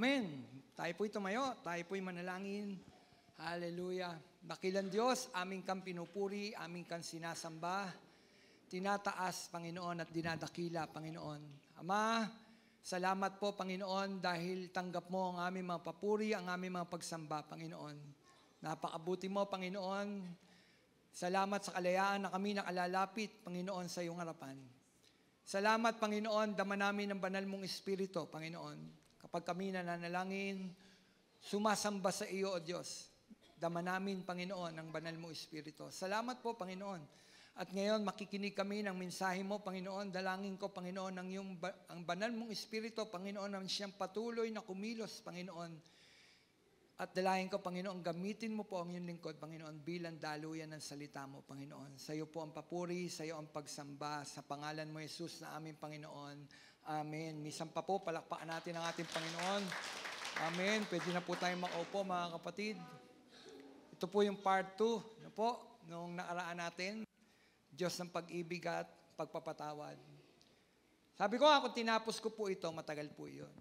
Amen. Tayo po'y tumayo, tayo po'y manalangin. Hallelujah. Dakilang Diyos, aming kang pinupuri, aming kang sinasamba, tinataas, Panginoon, at dinadakila, Panginoon. Ama, salamat po, Panginoon, dahil tanggap mo ang aming mga papuri, ang aming mga pagsamba, Panginoon. Napakabuti mo, Panginoon. Salamat sa kalayaan na kami nakalalapit, Panginoon, sa iyong harapan. Salamat, Panginoon, dama namin ang banal mong Espiritu, Panginoon. Kapag kami nananalangin, sumasamba sa iyo, O Diyos. Dama namin, Panginoon, ang banal mong Espiritu. Salamat po, Panginoon. At ngayon, makikinig kami ng mensahe mo, Panginoon. Dalangin ko, Panginoon, ang banal mong Espiritu, Panginoon, ang siyang patuloy na kumilos, Panginoon. At dalangin ko, Panginoon, gamitin mo po ang iyong lingkod, Panginoon, bilang daluyan ng salita mo, Panginoon. Sa iyo po ang papuri, sa iyo ang pagsamba, sa pangalan mo, Jesus, na aming Panginoon. Amen. Minsan pa po, palakpakan natin ang ating Panginoon. Amen. Pwede na po tayong makaupo, mga kapatid. Ito po yung part 2, nung nakaraan natin. Diyos ng pag-ibig at pagpapatawad. Sabi ko kung tinapos ko po ito, matagal po yun.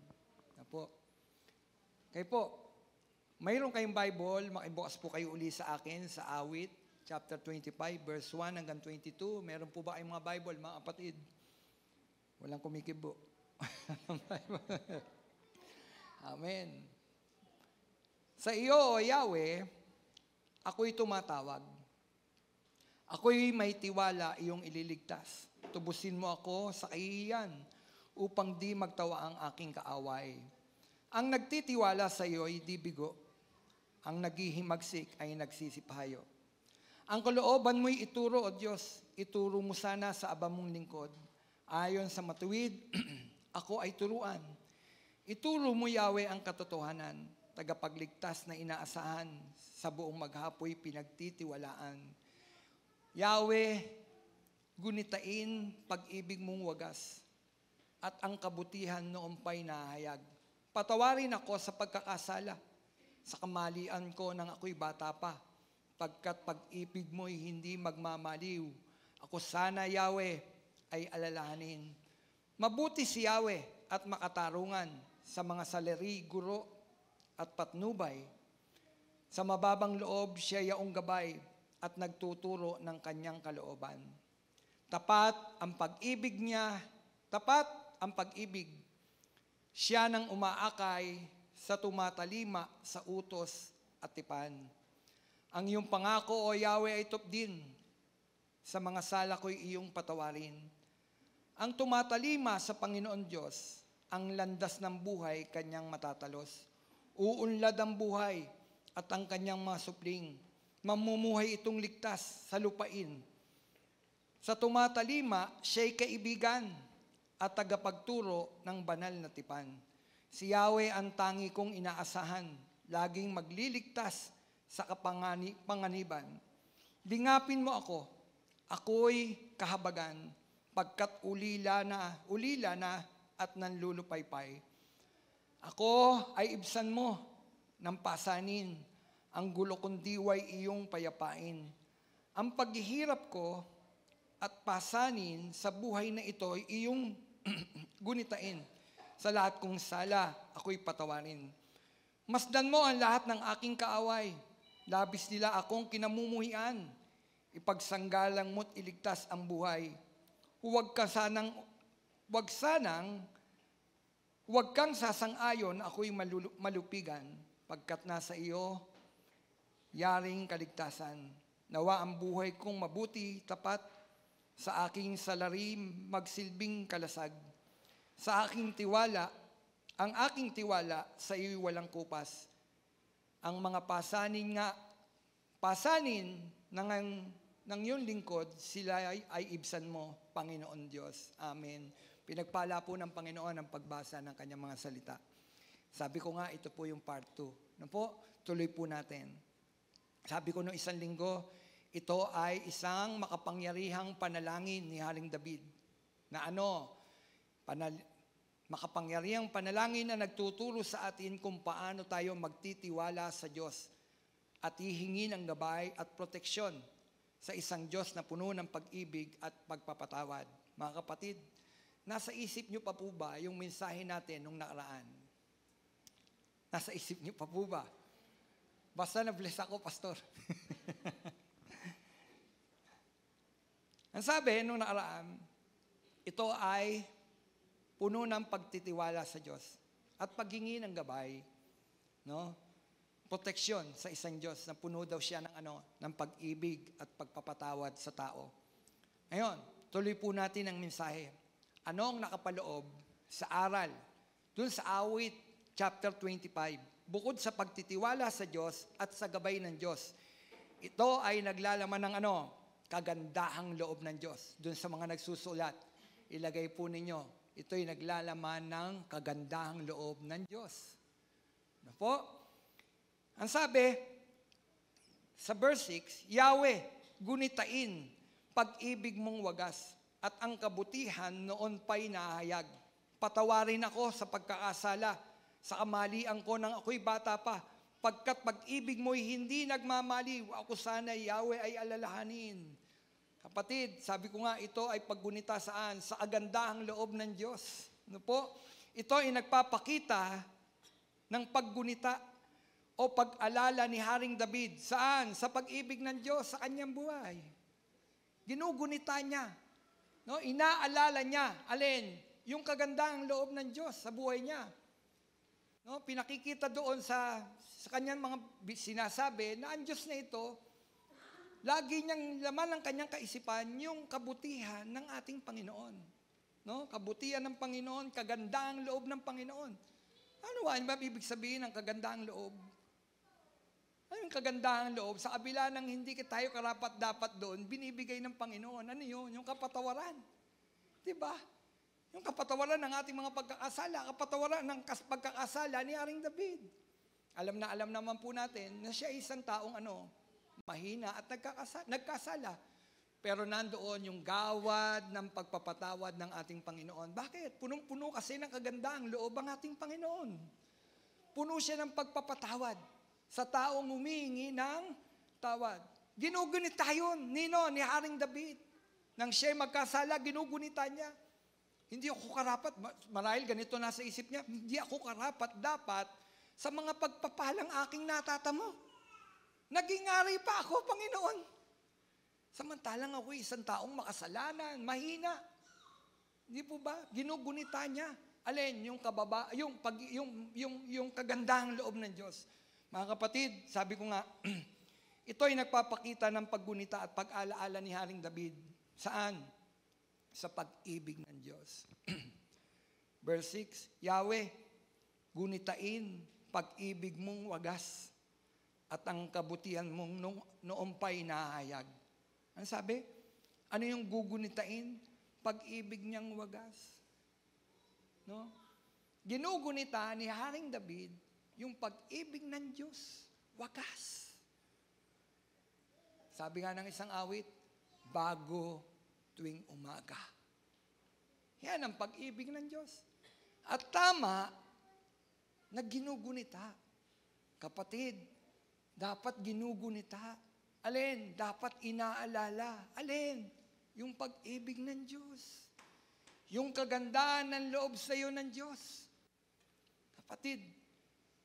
Kaya po, mayroon kayong Bible, makibukas po kayo uli sa akin sa Awit, chapter 25, verse 1 hanggang 22. Meron po ba kayong mga Bible, mga kapatid? Walang kumikibo. Amen. Sa iyo, O Yahweh, ako'y tumatawag. Ako'y may tiwala iyong ililigtas. Tubusin mo ako sa kahihiyan upang di magtawa ang aking kaaway. Ang nagtitiwala sa iyo ay di bigo. Ang naghihimagsik ay nagsisipahayo. Ang kalooban mo'y ituro, O Diyos. Ituro mo sana sa aba mong lingkod. Ayon sa matuwid, ako ay turuan. Ituro mo, Yahweh, ang katotohanan, tagapagligtas na inaasahan, sa buong maghapoy pinagtitiwalaan. Yahweh, gunitain pag-ibig mong wagas, at ang kabutihan noon pa'y nahayag. Patawarin ako sa pagkakasala, sa kamalian ko nang ako'y bata pa, pagkat pag-ibig mo'y hindi magmamaliw. Ako sana, Yahweh, ay alalahanin. Mabuti si Yahweh at makatarungan sa mga saleri, guro at patnubay. Sa mababang loob siya yaong gabay at nagtuturo ng kanyang kalooban. Tapat ang pag-ibig niya, tapat ang pag-ibig. Siya nang umaakay sa tumatalima sa utos at tipan. Ang iyong pangako, O Yahweh, ay tupdin. Sa mga sala ko'y iyong patawarin. Ang tumatalima sa Panginoon Diyos, ang landas ng buhay kanyang matatalos. Uunlad ang buhay at ang kanyang mga supling. Mamumuhay itong ligtas sa lupain. Sa tumatalima, siya'y kaibigan at tagapagturo ng banal na tipan. Si Yahweh ang tangi kong inaasahan, laging magliligtas sa panganiban. Dingapin mo ako, ako'y kahabagan, pagkat ulila na at nanlulupaypay. Ako ay ibsan mo ng pasanin, ang gulo kong diway iyong payapain. Ang paghihirap ko at pasanin sa buhay na ito ay iyong gunitain. Sa lahat kong sala, ako'y patawarin. Masdan mo ang lahat ng aking kaaway. Labis nila akong kinamumuhian. Ipagsanggalang mo't iligtas ang buhay. Huwag kang sasang-ayon, ako'y malupigan, pagkat nasa iyo, yaring kaligtasan. Nawa ang buhay kong mabuti, tapat, sa aking salari magsilbing kalasag. Sa aking tiwala, ang aking tiwala sa iyo'y walang kupas. Ang mga pasanin ng iyong lingkod, sila ay ibsan mo, Panginoon Diyos. Amen. Pinagpala po ng Panginoon ang pagbasa ng kanyang mga salita. Sabi ko nga, ito po yung part 2. Tuloy po natin. Sabi ko noong isang linggo, ito ay isang makapangyarihang panalangin ni Haring David. Na makapangyarihang panalangin na nagtuturo sa atin kung paano tayo magtitiwala sa Diyos at hihingi ng gabay at proteksyon sa isang Diyos na puno ng pag-ibig at pagpapatawad. Mga kapatid, nasa isip niyo pa po ba yung mensahe natin nung nakaraan? Nasa isip niyo pa po ba? Basta na-bless ako, pastor. Ang sabi, nung nakaraan, ito ay puno ng pagtitiwala sa Diyos at paghingi ng gabay, no? Proteksyon sa isang Diyos na puno daw siya ng pag-ibig at pagpapatawad sa tao. Ngayon, tuloy po natin ang mensahe. Ano ang nakapaloob sa aral? Dun sa Awit, chapter 25. Bukod sa pagtitiwala sa Diyos at sa gabay ng Diyos, ito ay naglalaman ng kagandahang loob ng Diyos. Dun sa mga nagsusulat, ilagay po ninyo, ito ay naglalaman ng kagandahang loob ng Diyos. Ano po? Ang sabi, sa verse 6, Yahweh, gunitain pag-ibig mong wagas at ang kabutihan noon pa'y nahayag. Patawarin ako sa pagkakasala, sa kamalian ko nang ako'y bata pa, pagkat pag-ibig mo'y hindi nagmamaliw, ako sana Yahweh ay alalahanin. Kapatid, sabi ko nga, ito ay paggunita saan? Sa agandahang loob ng Diyos. Ano po? Ito ay nagpapakita ng paggunita o pag-alala ni Haring David. Saan? Sa pag-ibig ng Diyos sa kanyang buhay. Ginugunita niya. No? Inaalala niya. Alin? Yung kagandahang loob ng Diyos sa buhay niya. No? Pinakikita doon sa kanyang mga sinasabi na ang Diyos na ito, lagi niyang laman ng kanyang kaisipan yung kabutihan ng ating Panginoon. No? Kabutihan ng Panginoon, kagandahang loob ng Panginoon. Ano ba ibig sabihin ng kagandahang loob? Ano yung kagandahang loob? Sa kabila ng hindi tayo karapat-dapat doon, binibigay ng Panginoon. Ano yun? Yung kapatawaran. Diba? Yung kapatawaran ng ating mga pagkakasala, kapatawaran ng pagkakasala ni Haring David. Alam naman po natin na siya isang taong mahina at nagkasala. Pero nandoon yung gawad ng pagpapatawad ng ating Panginoon. Bakit? Punong-puno kasi ng kagandahang loob ang ating Panginoon. Puno siya ng pagpapatawad sa taong humihingi ng tawad. Ginugunita yun, ni Haring David. Nang siya magkasala, ginugunita niya. Hindi ako karapat, marahil ganito nasa isip niya, hindi ako karapat dapat sa mga pagpapalang aking natatamo. Naging ari pa ako, Panginoon. Samantalang ako isang taong makasalanan, mahina. Hindi po ba? Ginugunita niya. Alin, yung kagandahang loob ng Diyos. Mga kapatid, sabi ko nga, ito ay nagpapakita ng paggunita at pag-alaala ni Haring David. Saan? Sa pag-ibig ng Diyos. Verse 6, Yahweh, gunitain pag-ibig mong wagas at ang kabutihan mong noong pa'y nahayag. Ano sabi? Ano yung gugunitain? Pag-ibig niyang wagas. No? Ginugunita ni Haring David yung pag-ibig ng Diyos. Wagas. Sabi nga ng isang awit, bago tuwing umaga. Yan ang pag-ibig ng Diyos. At tama na ginugunita. Kapatid, dapat ginugunita. Alin? Dapat inaalala. Alin? Yung pag-ibig ng Diyos. Yung kagandahan ng loob sa iyo ng Diyos. Kapatid,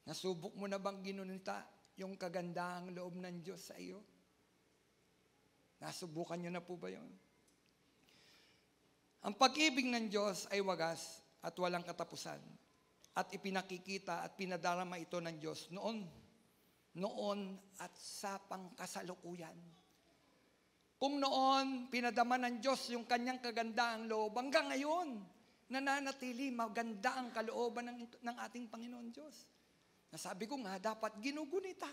nasubok mo na bang ginunita yung kagandahang loob ng Diyos sa iyo? Nasubukan nyo na po ba yun? Ang pag-ibig ng Diyos ay wagas at walang katapusan. At ipinakikita at pinadarama ito ng Diyos noon at sa pangkasalukuyan. Kung noon, pinadama ng Diyos yung kanyang kagandahang loob, hanggang ngayon, nananatili maganda ang kalooban ng ating Panginoon Diyos. Nasabi ko nga, dapat ginugunita.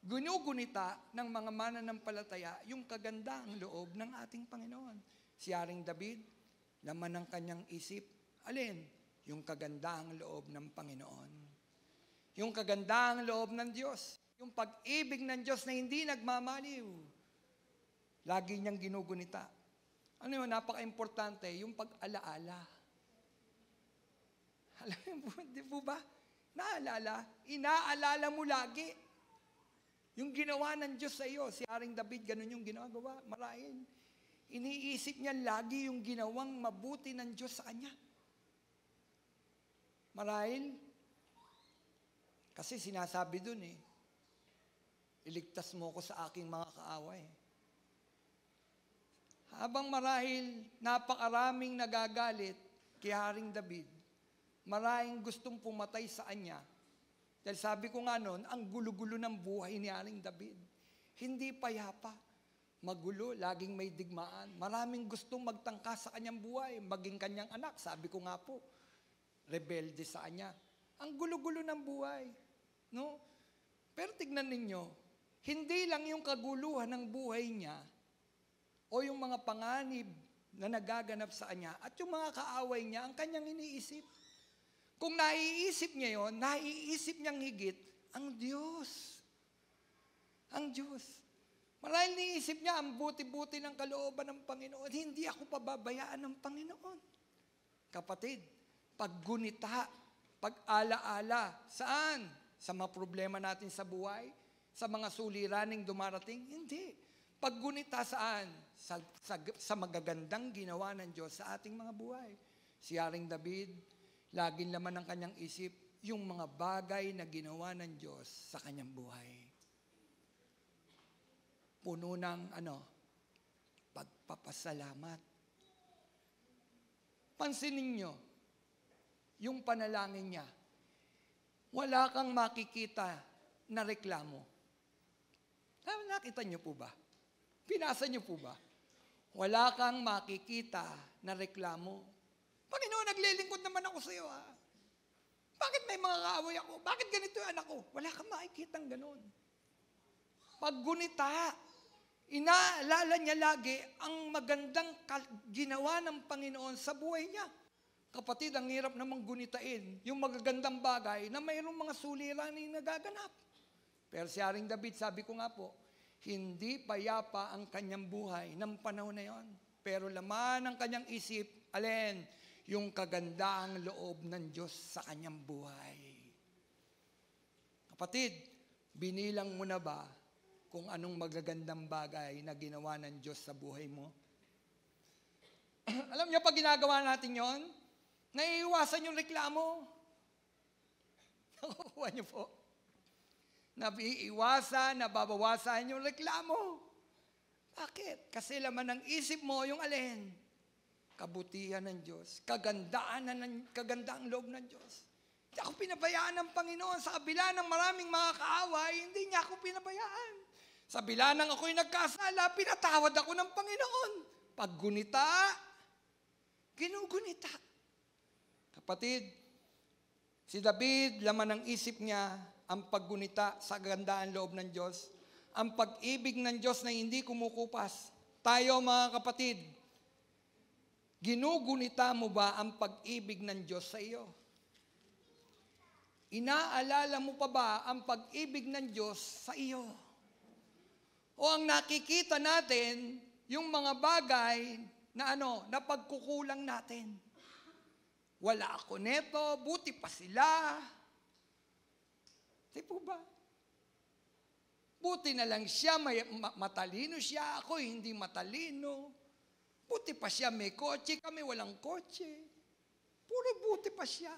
Ginugunita ng mga mananampalataya yung kagandahang loob ng ating Panginoon. Si Haring David, laman ng kanyang isip, alin? Yung kagandahang loob ng Panginoon. Yung kagandahang loob ng Diyos. Yung pag-ibig ng Diyos na hindi nagmamaliw. Lagi niyang ginugunita. Ano yun? Napaka-importante, yung pag-alaala. Alam mo, di po ba? Naalala? Inaalala mo lagi. Yung ginawa ng Diyos sa iyo, si Haring David, ganun yung ginagawa. Marahil. Iniisip niya lagi yung ginawang mabuti ng Diyos sa kanya. Marahil, Kasi sinasabi dun iligtas mo ko sa aking mga kaaway. Habang marahil napakaraming nagagalit kay Haring David, maraming gustong pumatay sa kanya. Dahil sabi ko nga noon, ang gulo-gulo ng buhay ni Haring David. Hindi payapa. Magulo, laging may digmaan. Maraming gustong magtangka sa kanyang buhay, maging kanyang anak. Sabi ko nga po, rebelde sa kanya. Ang gulo-gulo ng buhay. No? Pero tignan ninyo, hindi lang yung kaguluhan ng buhay niya o yung mga panganib na nagaganap sa kanya at yung mga kaaway niya ang kanyang iniisip. Kung naiisip niya yon, naiisip niyang higit ang Diyos. Ang Diyos. Marahil niisip niya ang buti-buti ng kalooban ng Panginoon. Hindi ako pababayaan ng Panginoon. Kapatid, paggunita, pag-ala-ala, saan? Sa mga problema natin sa buhay? Sa mga suliraning dumarating? Hindi. Paggunita saan? Sa magagandang ginawa ng Diyos sa ating mga buhay. Si Haring David, laging laman ng kanyang isip, yung mga bagay na ginawa ng Diyos sa kanyang buhay. Puno ng pagpapasalamat. Pansinin nyo, yung panalangin niya, wala kang makikita na reklamo. Nakita nyo po ba? Pinasa nyo po ba? Wala kang makikita na reklamo. Panginoon, naglilingkod naman ako sa iyo. Bakit may mga kaaway ako? Bakit ganito yung anak ko? Wala kang makikitang ganun. Paggunita, inaalala niya lagi ang magandang ginawa ng Panginoon sa buhay niya. Kapatid, ang hirap namang gunitain yung magagandang bagay na mayroong mga suliraning nagaganap. Pero si Haring David, sabi ko nga po, hindi payapa ang kanyang buhay ng panahon na yon. Pero laman ng kanyang isip, alin? Yung kagandang loob ng Diyos sa kanyang buhay. Kapatid, binilang mo na ba kung anong magagandang bagay na ginawa ng Diyos sa buhay mo? Alam niyo, pag ginagawa natin yon, naiiwasan yung reklamo. Nakukuha niyo po. Nabiiwasan, nababawasan yung reklamo. Bakit? Kasi laman ng isip mo yung alin? Kabutihan ng Diyos. Kagandaang loob ng Diyos. Hindi ako pinabayaan ng Panginoon. Sa kabila ng maraming mga kaaway, hindi niya ako pinabayaan. Sa kabila ng ako'y nagkasala, pinatawad ako ng Panginoon. Paggunita, ginugunita. Kapatid, si David, laman ng isip niya, ang paggunita sa kagandaan loob ng Diyos, ang pag-ibig ng Diyos na hindi kumukupas. Tayo mga kapatid, ginugunita mo ba ang pag-ibig ng Diyos sa iyo? Inaalala mo pa ba ang pag-ibig ng Diyos sa iyo? O ang nakikita natin, yung mga bagay na na pagkukulang natin. Wala ako neto, buti pa sila. Di po ba? Buti na lang siya, matalino siya, ako hindi matalino. Buti pa siya may kotse, kami walang kotse. Puro buti pa siya.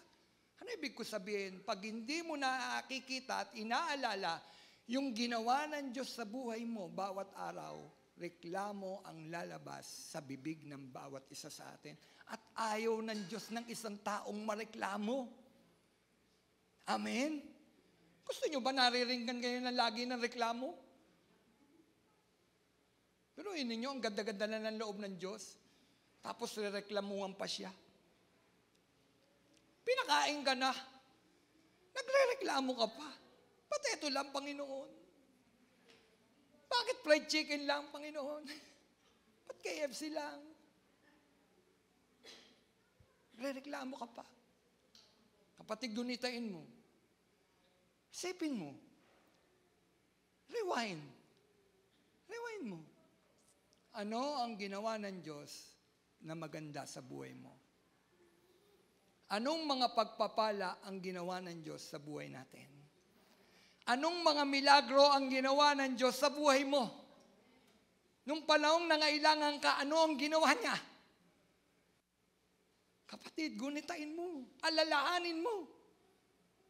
Ano ibig ko sabihin? Pag hindi mo nakikita at inaalala yung ginawa ng Diyos sa buhay mo bawat araw, reklamo ang lalabas sa bibig ng bawat isa sa atin. At ayaw ng Diyos ng isang taong mareklamo. Amen? Gusto nyo ba nariringgan kayo na lagi ng reklamo? Pero ninyo, ang ganda-ganda na ng loob ng Diyos. Tapos rereklamuhan pa siya. Pinakain ka na. Nagrereklamo ka pa. Ba't ito lang, Panginoon? Bakit fried chicken lang, Panginoon? Ba't KFC lang? Rereklamo ka pa. Kapatid, gunitain mo. Isipin mo. Rewind. Rewind mo. Ano ang ginawa ng Diyos na maganda sa buhay mo? Anong mga pagpapala ang ginawa ng Diyos sa buhay natin? Anong mga milagro ang ginawa ng Diyos sa buhay mo? Nung panahong nangailangan ka, ano ang ginawa niya? Kapatid, gunitain mo. Alalahanin mo.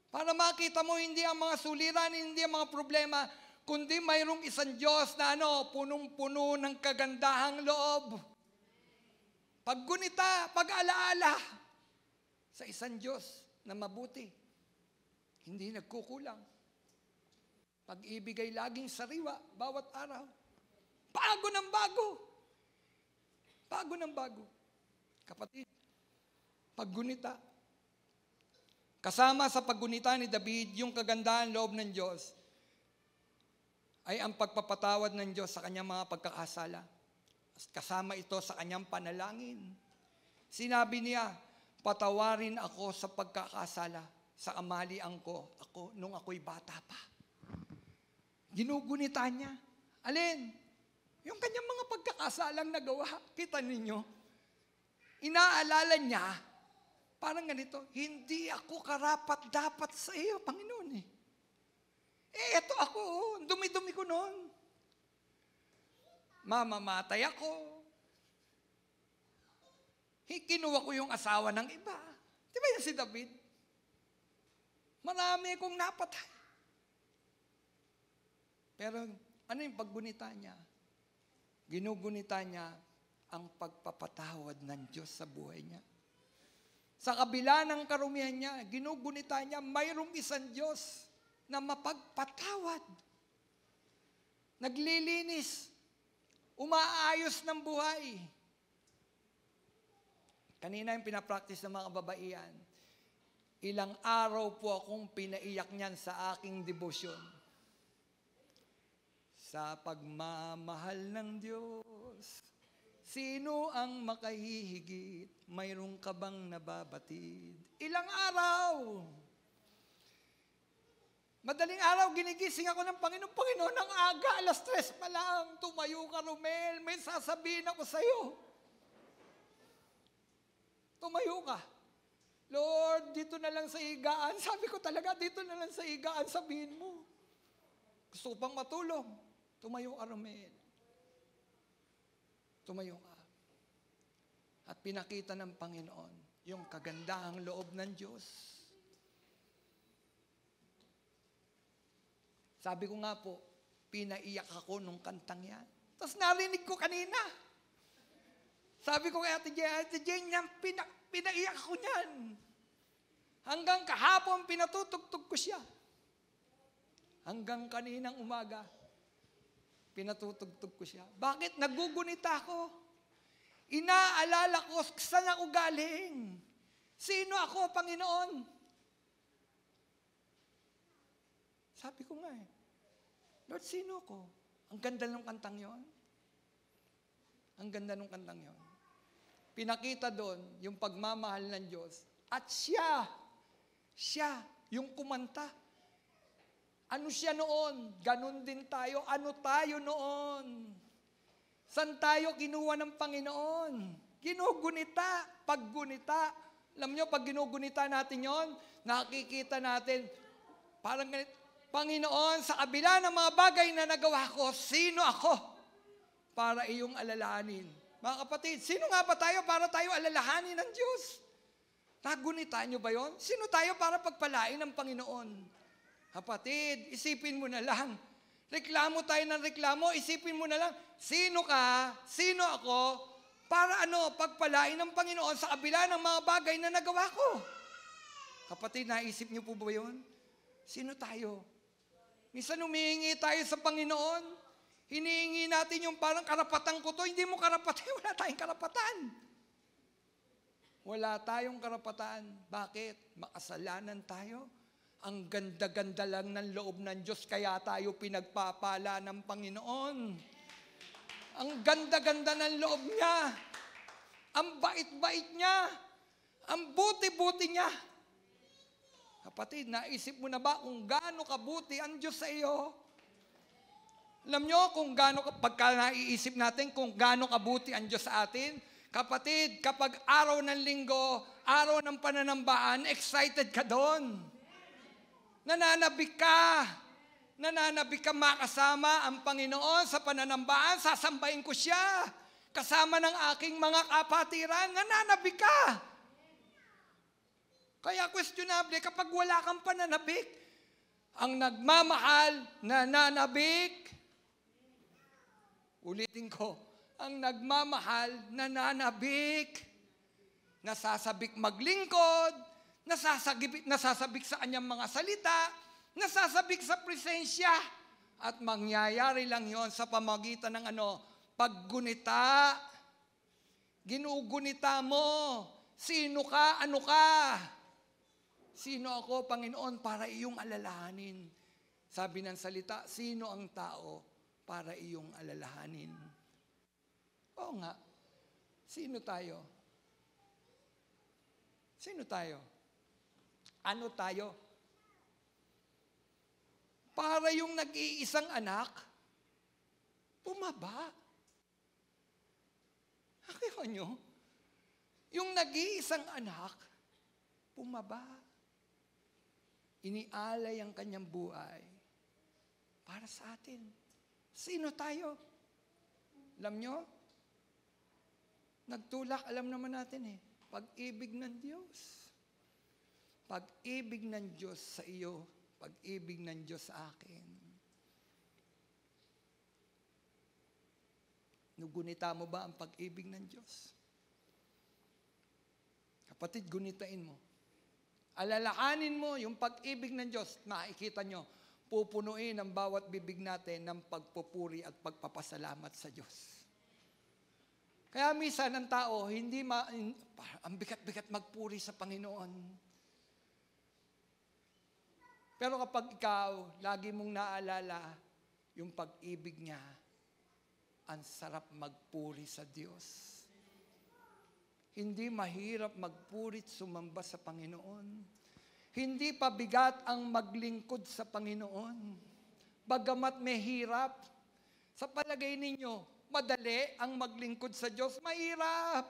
Para makita mo, hindi ang mga suliran, hindi ang mga problema, kundi mayroong isang Diyos na punong-puno ng kagandahang loob. Paggunita, pag-alaala sa isang Diyos na mabuti, hindi nagkukulang. Pag-ibig ay laging sariwa, bawat araw. Bago ng bago. Bago ng bago. Kapatid, paggunita. Kasama sa paggunita ni David, yung kagandahan loob ng Diyos, ay ang pagpapatawad ng Diyos sa kanyang mga pagkakasala. Kasama ito sa kanyang panalangin. Sinabi niya, patawarin ako sa pagkakasala, sa kamalian ko, nung ako'y bata pa. Ginugunita niya. Alin? Yung kanyang mga pagkakasalang nagawa. Kita ninyo? Inaalala niya, parang ganito, hindi ako karapat-dapat sa iyo, Panginoon eh. Eto ako, dumi-dumi ko noon. Mamamatay ako. Kinuha ko yung asawa ng iba. Di ba yan si David? Marami kong napatay. Pero ano yung paggunita niya? Ginugunita niya ang pagpapatawad ng Diyos sa buhay niya. Sa kabila ng karumihan niya, ginugunita niya, mayroong isang Diyos na mapagpatawad. Naglilinis. Umaayos ng buhay. Kanina yung pinapractice ng mga kababaihan. Ilang araw po akong pinaiyak niyan sa aking debosyon. Sa pagmamahal ng Diyos, sino ang makahihigit? Mayroon ka bang nababatid? Ilang araw? Madaling araw, ginigising ako ng Panginoon. Panginoon, ang aga, 3:00 pa lang. Tumayo ka, Romel. May sasabihin ako sa'yo. Tumayo ka. Lord, dito na lang sa higaan. Sabi ko talaga, dito na lang sa higaan, sabihin mo. Gusto ko pang matulog. Tumayo ka, Romel. Tumayo ka. At pinakita ng Panginoon yung kagandahang loob ng Diyos. Sabi ko nga po, pinaiyak ako nung kantang yan. Tapos narinig ko kanina. Sabi ko kay Ate Jane, pinaiyak ako niyan. Hanggang kahapon, pinatutugtog ko siya. Hanggang kaninang umaga, pinatutugtog ko siya. Bakit? Nagugunita ako. Inaalala ko, saan ako galing? Sino ako, Panginoon? Sabi ko nga Lord, sino ko? Ang ganda ng kantang yon. Ang ganda ng kantang yon. Pinakita doon yung pagmamahal ng Diyos. At siya, yung kumanta. Ano siya noon? Ganon din tayo. Ano tayo noon? San tayo kinuha ng Panginoon? Ginugunita, paggunita. Alam nyo, pag ginugunita natin yon, nakikita natin, parang ganito, Panginoon, sa kabila ng mga bagay na nagawa ko, sino ako para iyong alalahanin? Mga kapatid, sino nga ba tayo para tayo alalahanin ng Diyos? Nagunita nyo ba yon? Sino tayo para pagpalain ng Panginoon? Kapatid, isipin mo na lang. Reklamo tayo ng reklamo, isipin mo na lang, sino ka, sino ako, para pagpalain ng Panginoon sa kabila ng mga bagay na nagawa ko? Kapatid, naisip nyo po ba yun? Sino tayo? Minsan humihingi tayo sa Panginoon, hinihingi natin yung parang karapatan ko to, hindi mo karapatan, wala tayong karapatan. Wala tayong karapatan. Bakit? Makasalanan tayo. Ang ganda-ganda lang ng loob ng Diyos, kaya tayo pinagpapala ng Panginoon. Ang ganda-ganda ng loob niya. Ang bait-bait niya. Ang buti-buti niya. Kapatid, naisip mo na ba kung gaano kabuti ang Diyos sa iyo? Alam nyo kung gaano, pagka naiisip natin kung gaano kabuti ang Diyos sa atin, kapatid, kapag araw ng linggo, araw ng pananambaan, excited ka doon. Nananabik ka makasama ang Panginoon sa pananambaan, sasambahin ko siya. Kasama ng aking mga kapatiran, nananabik ka. Kaya questionable kapag wala kang pananabik. Ang nagmamahal, nananabik. Ulitin ko, ang nagmamahal, nananabik. Nasasabik maglingkod, nasasabik sa kanyang mga salita, nasasabik sa presensya. At mangyayari lang yon sa pamagitan ng paggunita. Ginugunita mo. Sino ka? Ano ka? Sino ako, Panginoon, para iyong alalahanin? Sabi ng salita, sino ang tao para iyong alalahanin? Oo nga. Sino tayo? Sino tayo? Ano tayo? Para yung nag-iisang anak, bumaba. Akira nyo? Yung nag-iisang anak, bumaba. Inialay ang kanyang buhay para sa atin. Sino tayo? Alam nyo? Nagtulak, alam naman natin pag-ibig ng Diyos. Pag-ibig ng Diyos sa iyo, pag-ibig ng Diyos sa akin. Nugunita mo ba ang pag-ibig ng Diyos? Kapatid, gunitain mo. Alalahanin mo yung pag-ibig ng Diyos. Makikita nyo, pupunuin ang bawat bibig natin ng pagpupuri at pagpapasalamat sa Diyos. Kaya minsan ang tao, ang bigat-bigat magpuri sa Panginoon. Pero kapag ikaw, lagi mong naalala yung pag-ibig niya, ang sarap magpuri sa Diyos. Hindi mahirap magpurit sumamba sa Panginoon. Hindi pabigat ang maglingkod sa Panginoon. Bagamat may hirap, sa palagay ninyo, madali ang maglingkod sa Diyos. Mahirap.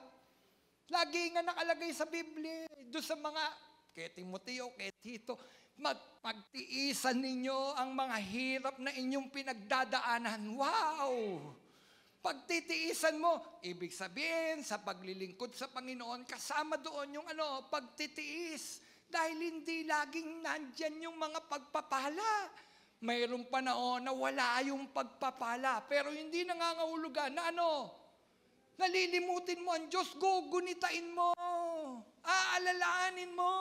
Lagi nga nakalagay sa Biblia, doon sa mga, kay Timoteo, kay Tito, magtiisan ninyo ang mga hirap na inyong pinagdadaanan. Wow! Pagtitiisan mo, ibig sabihin, sa paglilingkod sa Panginoon, kasama doon yung pagtitiis. Dahil hindi laging nandyan yung mga pagpapala. Mayroong panahon na wala yung pagpapala, pero hindi nangangahulugan na nalilimutin mo ang Diyos, gugunitain mo, aalalahanin mo.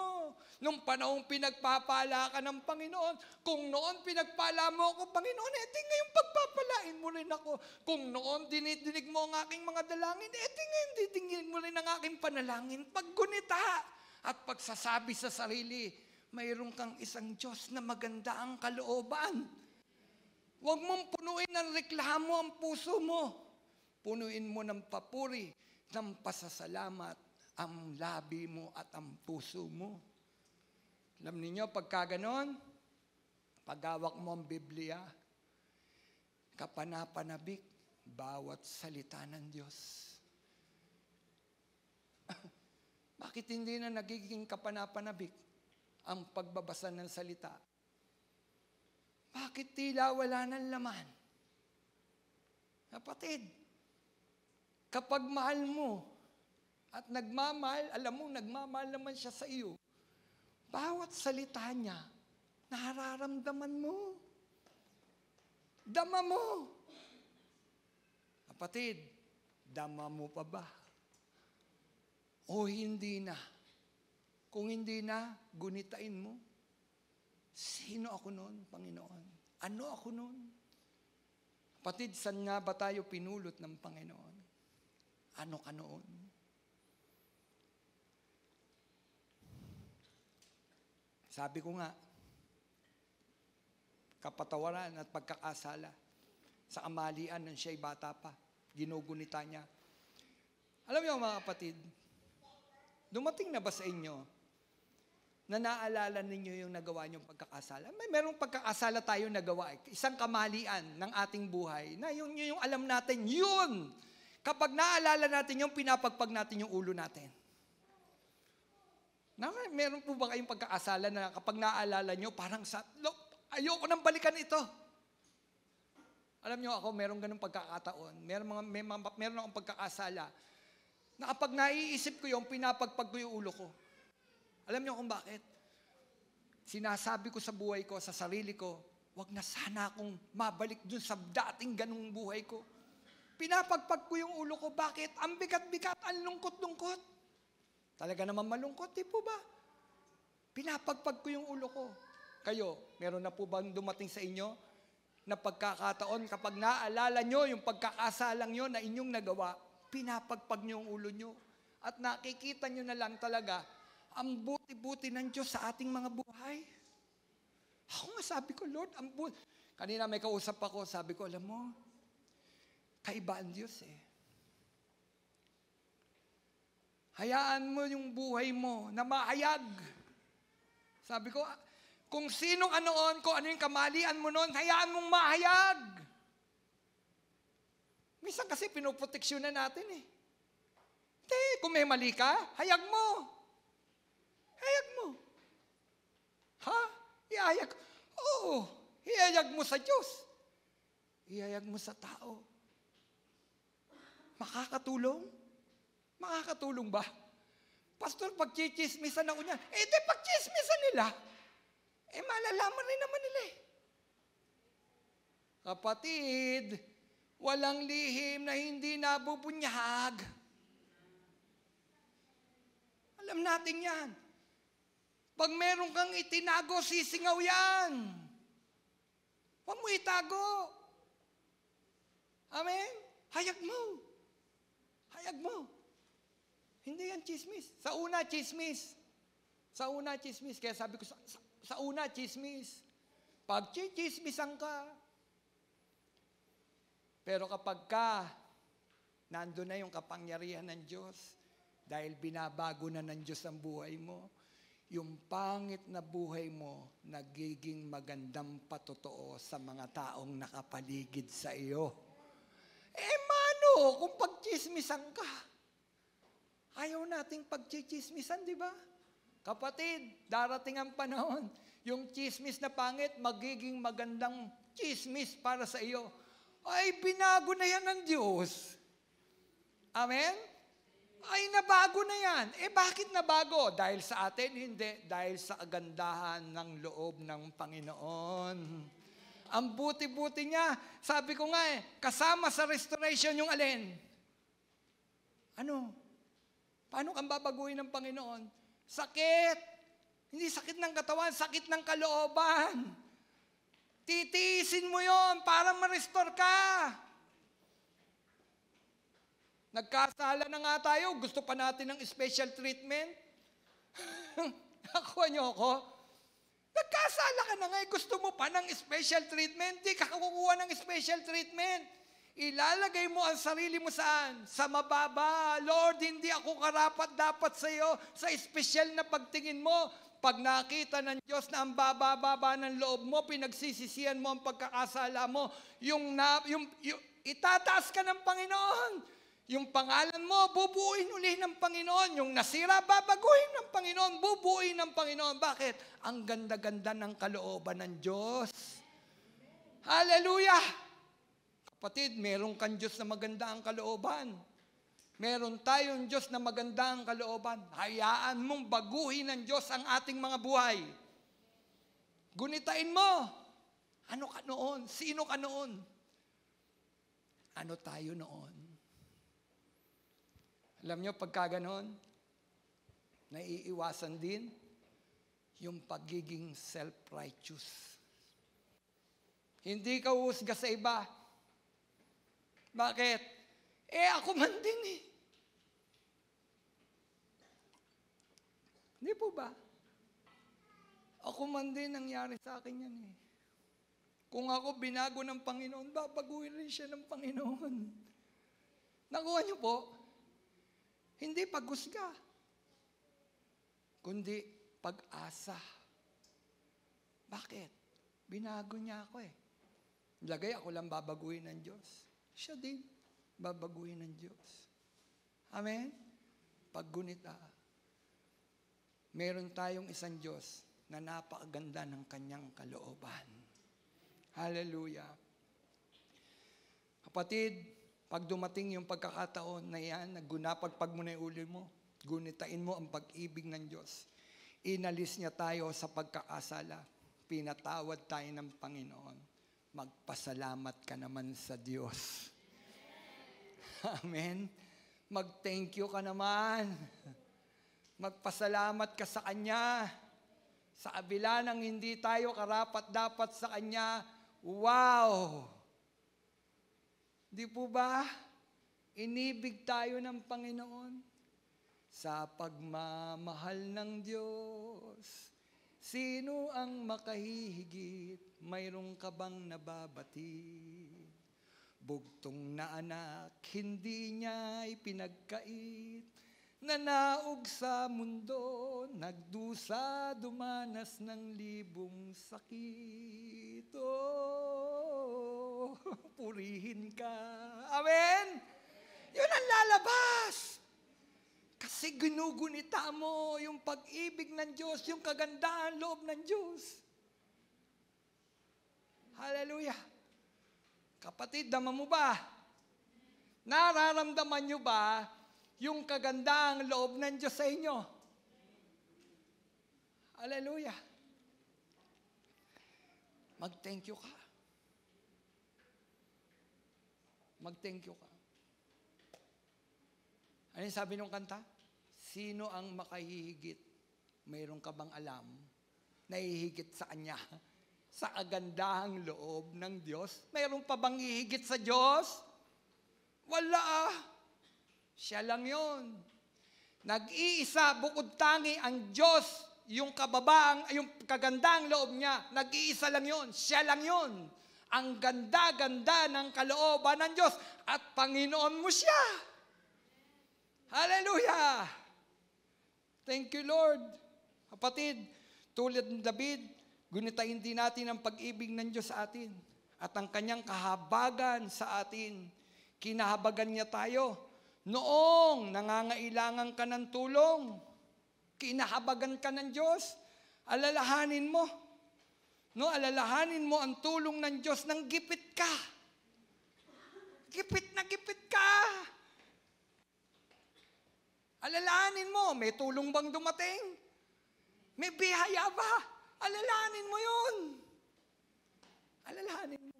Nung panahong pinagpapala ka ng Panginoon, kung noon pinagpala mo ako, Panginoon, ngayon pagpapalain mo rin ako. Kung noon dinidinig mo ang aking mga dalangin, ngayon didinig mo rin ang aking panalangin. Paggunita at pagsasabi sa sarili, mayroon kang isang Diyos na maganda ang kalooban. Huwag mong punuin ng reklamo ang puso mo. Punuin mo ng papuri, ng pasasalamat, ang labi mo at ang puso mo. Alam niyo, pagka ganon, pag-hawak mo ang Biblia, kapanapanabik, bawat salita ng Diyos. Bakit hindi na nagiging kapanapanabik ang pagbabasa ng salita? Bakit tila wala ng laman? Kapatid, kapag mahal mo at nagmamahal, alam mo, nagmamahal naman siya sa iyo, bawat salita niya, nararamdaman mo. Dama mo. Kapatid, dama mo pa ba? O hindi na? Kung hindi na, gunitain mo. Sino ako noon, Panginoon? Ano ako noon? Kapatid, saan nga ba tayo pinulot ng Panginoon? Ano ka noon? Sabi ko nga, kapatawaran at pagkakasala sa kamalian ng siya'y bata pa. Ginugunita niya. Alam niyo mga kapatid, dumating na ba sa inyo na naalala ninyo yung nagawa niyong pagkakasala? Merong pagkakasala tayo nagawa. Isang kamalian ng ating buhay na yung alam natin, yun! Kapag naalala natin yung pinapagpag natin yung ulo natin. Meron po ba kayong pagkakasala na kapag naalala nyo, parang ayoko nang balikan ito. Alam nyo ako, meron ganung pagkakataon. Meron akong pagkakasala na kapag naiisip ko yung pinapagpag ko yung ulo ko. Alam niyo kung bakit? Sinasabi ko sa buhay ko, sa sarili ko, wag na sana akong mabalik dun sa dating ganung buhay ko. Pinapagpag ko yung ulo ko. Bakit? Ang bigat-bigat, ang lungkot-lungkot. Talaga naman malungkot, di po ba? Pinapagpag ko yung ulo ko. Kayo, meron na po bang dumating sa inyo na pagkakataon kapag naaalala nyo yung pagkakasalang nyo na inyong nagawa, pinapagpag nyo yung ulo nyo. At nakikita nyo na lang talaga ang buti-buti ng Diyos sa ating mga buhay. Ako nga sabi ko, Lord, ang buti. Kanina may kausap ako, sabi ko, alam mo, kaiba ang Diyos eh. Hayaan mo yung buhay mo na mahayag. Sabi ko, kung sino ka noon, kung ano yung kamalian mo noon, hayaan mong mahayag. Minsan kasi pinoproteksyonan natin eh. Hindi, kung may mali ka, hayag mo. Hayag mo. Ha? Ihayag. Oo, ihayag mo sa Diyos. Ihayag mo sa tao. Makakatulong? Makakatulong ba? Pastor, pag-chichismisan ako niyan. Eh, di pag-chismisan nila. Eh, malalaman rin naman nila eh. Kapatid, walang lihim na hindi nabubunyag. Alam natin yan. Pag meron kang itinago, sisingaw yan. Huwag mo itago. Amen? Hayag mo. Hayag mo. Hindi yan chismis. Sa una, chismis. Sa una, chismis. Kaya sabi ko, sa una, chismis. Pag chismisan ka. Pero kapag nandun na yung kapangyarihan ng Diyos, dahil binabago na ng Diyos ang buhay mo, yung pangit na buhay mo, nagiging magandang patotoo sa mga taong nakapaligid sa iyo. Eh, mano, kung pagchismisan ka? Ayaw nating pagchichismisan, di ba? Kapatid, darating ang panahon, yung chismis na pangit, magiging magandang chismis para sa iyo. Ay, binago na yan ng Diyos. Amen? Ay, nabago na yan. Eh, bakit nabago? Dahil sa atin? Hindi. Dahil sa kagandahan ng loob ng Panginoon. Ang buti-buti niya, sabi ko nga kasama sa restoration yung alin? Ano? Paano kang babaguhin ng Panginoon? Sakit. Hindi sakit ng katawan, sakit ng kalooban. Titiisin mo yon para ma-restore ka. Nagkasala na nga tayo, gusto pa natin ng special treatment. Nakuha niyo ako? Nagkasala ka na nga, gusto mo pa ng special treatment, di ka kukuha ng special treatment. Ilalagay mo ang sarili mo saan? Sa mababa. Lord, hindi ako karapat dapat sa iyo sa special na pagtingin mo. Pag nakita ng Diyos na ang baba-baba ng loob mo, pinagsisisihan mo ang pagkakasala mo, yung itataas ka ng Panginoon. Yung pangalan mo, bubuuin uli ng Panginoon. Yung nasira, babaguhin ng Panginoon, bubuuin ng Panginoon. Bakit? Ang ganda-ganda ng kalooban ng Diyos. Hallelujah! Kapatid, meron kang Diyos na maganda ang kalooban. Meron tayong Diyos na maganda ang kalooban. Hayaan mong baguhin ng Diyos ang ating mga buhay. Gunitain mo. Ano ka noon? Sino ka noon? Ano tayo noon? Alam nyo, pagka ganon, naiiwasan din yung pagiging self-righteous. Hindi ka uhusga sa iba. Bakit? Eh, ako man din eh. Hindi po ba? Ako man din nangyari sa akin yan eh. Kung ako binago ng Panginoon, babaguhin rin siya ng Panginoon. Nakuha niyo po? Hindi paghusga, kundi pag-asa. Bakit? Binago niya ako eh. Lagay ako lang babaguhin ng Diyos. Siya din, babaguhin ng Diyos. Amen? Paggunita. Meron tayong isang Diyos na napakaganda ng kanyang kalooban. Hallelujah. Kapatid, pag dumating yung pagkakataon na yan, pagpag mo na yung ulo mo, gunitain mo ang pag-ibig ng Diyos. Inalis niya tayo sa pagkakasala. Pinatawad tayo ng Panginoon. Magpasalamat ka naman sa Diyos. Amen. Mag-thank you ka naman. Magpasalamat ka sa Kanya. Sa kabila ng hindi tayo karapat-dapat sa Kanya, wow! Di po ba? Inibig tayo ng Panginoon. Sa pagmamahal ng Diyos, sino ang makahihigit? Mayroong ka bang nababatid? Bugtong na anak, hindi niya ipinagkait. Nanaog sa mundo, nagdusa, dumanas ng libong sakit. Oh, purihin ka. Amen? Yun ang lalabas. Kasi ginugunita mo yung pag-ibig ng Diyos, yung kagandahan loob ng Diyos. Hallelujah. Kapatid, dama mo ba? Nararamdaman nyo ba yung kagandang loob ng Diyos sa inyo? Hallelujah. Mag-thank you ka. Mag-thank you ka. Ano yung sabi ng kanta? Sino ang makahihigit? Mayroon ka bang alam? Nahihigit sa Kanya. Sa agandahang loob ng Diyos. Mayroon pa bang hihigit sa Diyos? Wala. Siya lang yun. Nag-iisa, bukod tangi ang Diyos, yung kagandang loob niya, nag-iisa lang yun. Siya lang yun. Ang ganda-ganda ng kalooban ng Diyos at Panginoon mo siya. Hallelujah! Thank you, Lord. Kapatid, tulad ng David, gunitain din natin ang pag-ibig ng Diyos sa atin at ang kanyang kahabagan sa atin. Kinahabagan niya tayo. Noong nangangailangan ka ng tulong, kinahabagan ka ng Diyos, alalahanin mo. No, alalahanin mo ang tulong ng Diyos nang gipit ka. Gipit na gipit ka. Alalahanin mo, may tulong bang dumating? May biyaya ba? Alalahanin mo yun. Alalahanin mo.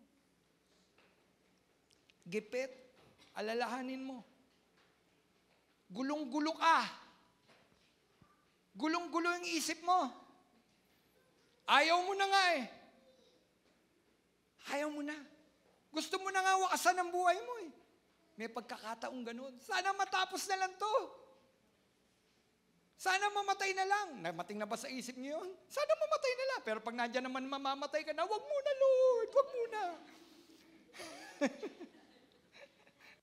Gipit, alalahanin mo. Gulong-gulo ka. Gulong-gulo yung isip mo. Ayaw mo na nga eh. Ayaw mo na. Gusto mo na nga wakasan ang buhay mo eh. May pagkakataong ganun. Sana matapos na lang to. Sana mamatay na lang. Namating na ba sa isip niyo yun? Sana mamatay na lang. Pero pag nandiyan naman mamamatay ka na, wag muna Lord, wag muna.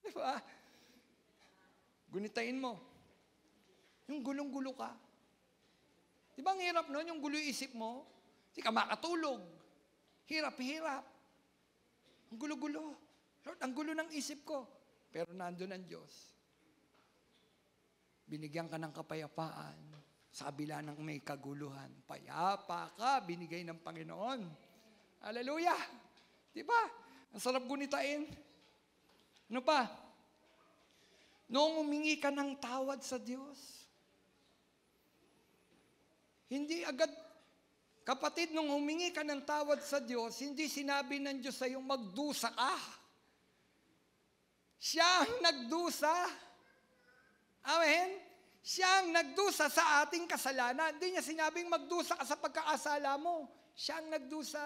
Diba? Gunitain mo. Yung gulong-gulo ka. Di ba ang hirap nun? Yung gulo yung isip mo. Di ka makatulog. Hirap-hirap. Ang gulo-gulo. Lord, ang gulo ng isip ko. Pero nandun ang Diyos. Binigyan ka ng kapayapaan sa kabila ng may kaguluhan. Payapa ka, binigay ng Panginoon. Hallelujah! Di ba? Ang sarap gunitain. Ano pa? Noong humingi ka ng tawad sa Diyos, hindi agad, kapatid, nung humingi ka ng tawad sa Diyos, hindi sinabi ng Diyos sa iyo, magdusa ka. Siya ang nagdusa. Amen? Siya ang nagdusa sa ating kasalanan. Hindi niya sinabing magdusa ka sa pagkakasala mo. Siya ang nagdusa.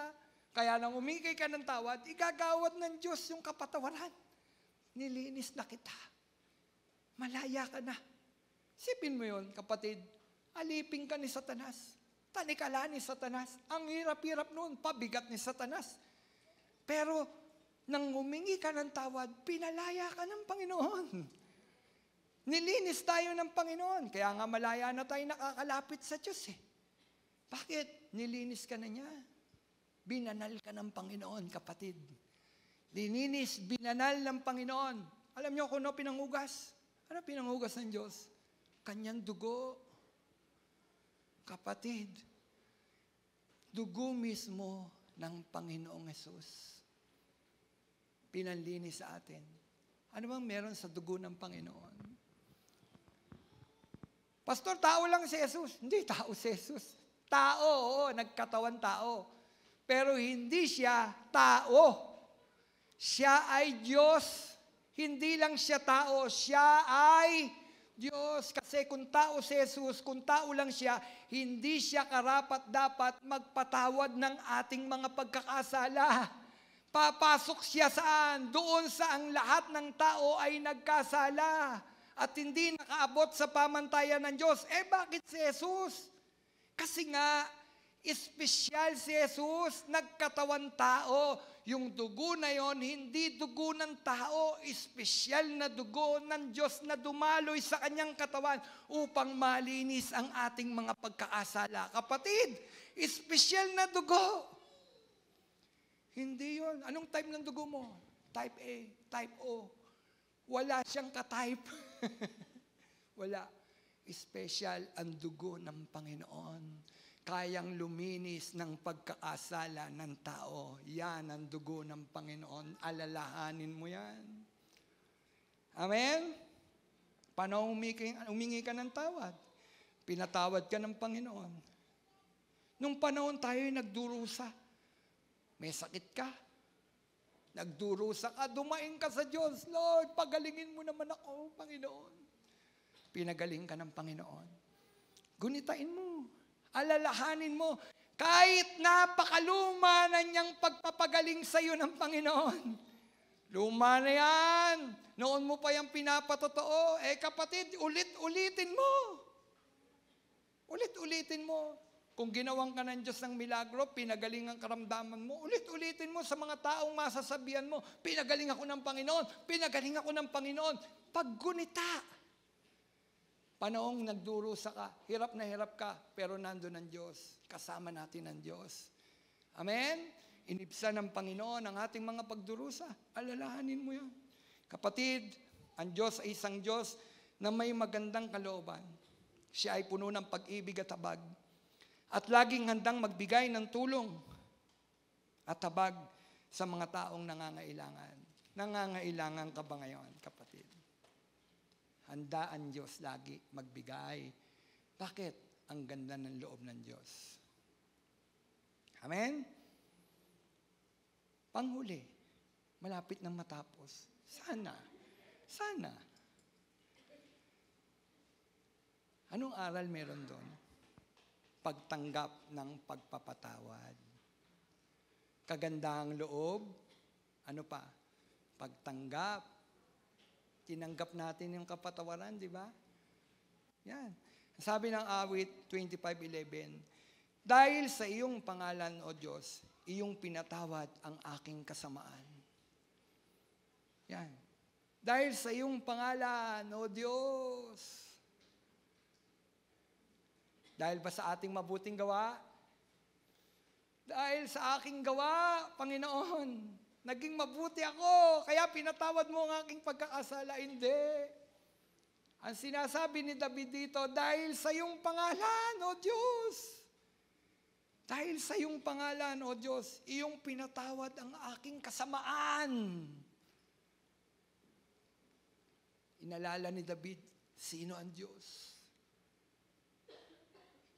Kaya nang humingi ka ng tawad, igagawad ng Diyos yung kapatawaran. Nilinis na kita. Malaya ka na. Sipin mo yun, kapatid. Alipin ka ni Satanas. Tanikala ni Satanas. Ang hirap-hirap noon, pabigat ni Satanas. Pero, nang humingi ka ng tawad, pinalaya ka ng Panginoon. Nilinis tayo ng Panginoon. Kaya nga malaya na tayo nakakalapit sa Diyos eh. Bakit? Nilinis ka na niya. Binanal ka ng Panginoon, kapatid. Lininis, binanal ng Panginoon. Alam niyo kung ano pinanghugas? Ano pinanghugas ng Diyos? Kanyang dugo. Kapatid, dugo mismo ng Panginoong Hesus. Pinanlinis sa atin. Ano bang meron sa dugo ng Panginoon? Pastor, tao lang si Jesus. Hindi tao si Jesus. Tao, oo, nagkatawan tao. Pero hindi siya tao. Siya ay Diyos. Hindi lang siya tao, siya ay Diyos. Kasi kung tao si Jesus, kung tao lang siya, hindi siya karapat-dapat magpatawad ng ating mga pagkakasala. Papasok siya saan? Doon sa ang lahat ng tao ay nagkasala at hindi nakaabot sa pamantayan ng Diyos. Bakit si Jesus? Kasi nga, espesyal si Jesus, nagkatawan tao. Yung dugo na yon, hindi dugo ng tao, espesyal na dugo ng Diyos na dumaloy sa kanyang katawan upang malinis ang ating mga pagkakasala. Kapatid, espesyal na dugo. Hindi yon. Anong type ng dugo mo? Type A, type O. Wala siyang ka-type. Wala. Special ang dugo ng Panginoon. Kayang luminis ng pagkakasala ng tao. Yan ang dugo ng Panginoon. Alalahanin mo yan. Amen? Paano humingi ka ng tawad? Pinatawad ka ng Panginoon. Nung panahon tayo'y nagdurusa, may sakit ka, nagdurusa ka, dumaing ka sa Diyos, Lord, pagalingin mo naman ako, Panginoon. Pinagaling ka ng Panginoon. Gunitain mo. Alalahanin mo. Kahit napakaluma na niyang pagpapagaling sa iyo ng Panginoon. Luma na yan. Noon mo pa yung pinapatotoo. Kapatid, ulit-ulitin mo. Ulit-ulitin mo. Kung ginawan ka ng Diyos ng milagro, pinagaling ang karamdaman mo, ulit-ulitin mo sa mga taong masasabihan mo, pinagaling ako ng Panginoon, pinagaling ako ng Panginoon. Paggunita. Panahong nagdurusa ka, hirap na hirap ka, pero nandun ang Diyos. Kasama natin ang Diyos. Amen? Inibsan ng Panginoon ang ating mga pagdurusa. Alalahanin mo yan. Kapatid, ang Diyos ay isang Diyos na may magandang kalooban. Siya ay puno ng pag-ibig at habag. At laging handang magbigay ng tulong at habag sa mga taong nangangailangan. Nangangailangan ka ba ngayon, kapatid? Handa ang Diyos lagi magbigay. Bakit? Ang ganda ng loob ng Diyos. Amen? Panghuli, malapit nang matapos. Sana. Anong aral meron doon? Pagtanggap ng pagpapatawad. Kagandahang loob, ano pa? Pagtanggap. Tinanggap natin yung kapatawaran, di ba? Yan. Sabi ng awit 25:11, dahil sa iyong pangalan, O Diyos, iyong pinatawad ang aking kasamaan. Yan. Dahil sa iyong pangalan, O Diyos. Dahil ba sa ating mabuting gawa? Dahil sa aking gawa, Panginoon. Naging mabuti ako, kaya pinatawad mo ang aking pagkakasala. Hindi. Ang sinasabi ni David dito, dahil sa iyong pangalan, O Diyos. Dahil sa iyong pangalan, O Diyos, iyong pinatawad ang aking kasamaan. Inalala ni David, sino ang Diyos?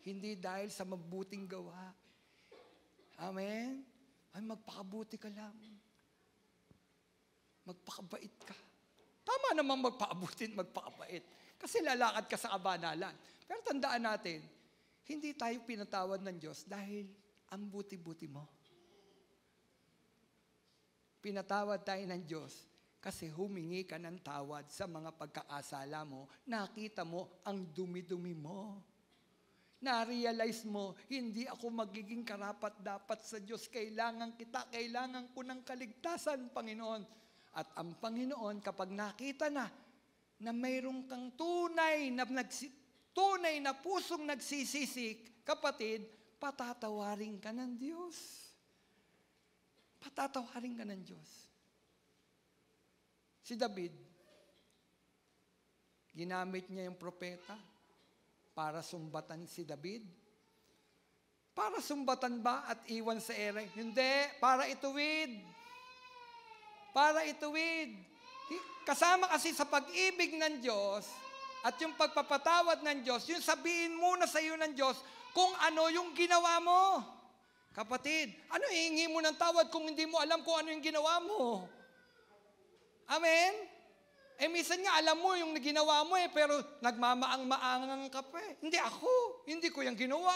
Hindi dahil sa mabuting gawa. Amen? Ay, magpakabuti ka lang. Magpakabait ka. Tama naman magpaabutin, magpakabait. Kasi lalakad ka sa kabanalan. Pero tandaan natin, hindi tayo pinatawad ng Diyos dahil ang buti-buti mo. Pinatawad tayo ng Diyos kasi humingi ka ng tawad sa mga pagkakasala mo. Nakita mo ang dumi-dumi mo. Na-realize mo, hindi ako magiging karapat-dapat sa Diyos. Kailangan kita, kailangan ko ng kaligtasan, Panginoon. At ang Panginoon, kapag nakita na mayroong kang tunay na pusong nagsisisik, kapatid, patatawarin ka ng Diyos. Patatawarin ka ng Diyos. Si David, ginamit niya yung propeta para sumbatan si David. Para sumbatan ba at iwan sa ere? Hindi, para ituwid. Para ituwid. Kasama kasi sa pag-ibig ng Diyos, At yung pagpapatawad ng Diyos, yung sabihin muna sa iyo ng Diyos kung ano yung ginawa mo. Kapatid, ano hihingi mo ng tawad kung hindi mo alam kung ano yung ginawa mo? Amen? Minsan nga alam mo yung ginawa mo pero nagmamaang-maangang ka pa eh. Hindi ako, hindi ko yung ginawa.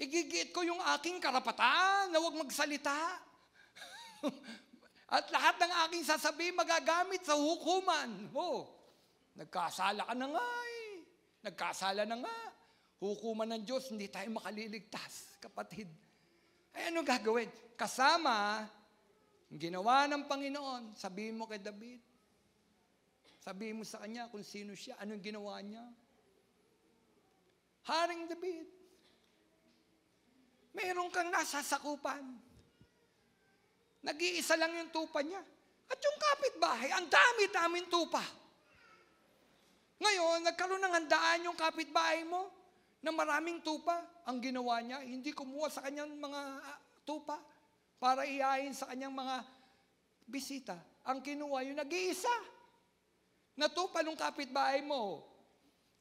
Igigit ko yung aking karapatan na huwag magsalita. At lahat ng aking sasabihin magagamit sa hukuman. Nagkasala ka na nga eh. Nagkasala na nga. Hukuman ng Diyos, hindi tayo makaliligtas, kapatid. Ano gagawin? Kasama, ginawa ng Panginoon, sabihin mo kay David. Sabihin mo sa kanya kung sino siya, anong ginawa niya. Haring David, mayroon kang nasasakupan. Nag-iisa lang yung tupa niya. At yung kapitbahay, ang dami-daming tupa. Ngayon, nagkaroon ng handaan yung kapitbahay mo na maraming tupa. Ang ginawa niya, hindi kumuha sa kanyang mga tupa para ihain sa kanyang mga bisita. Ang kinuha yung nag-iisa na tupa ng kapitbahay mo.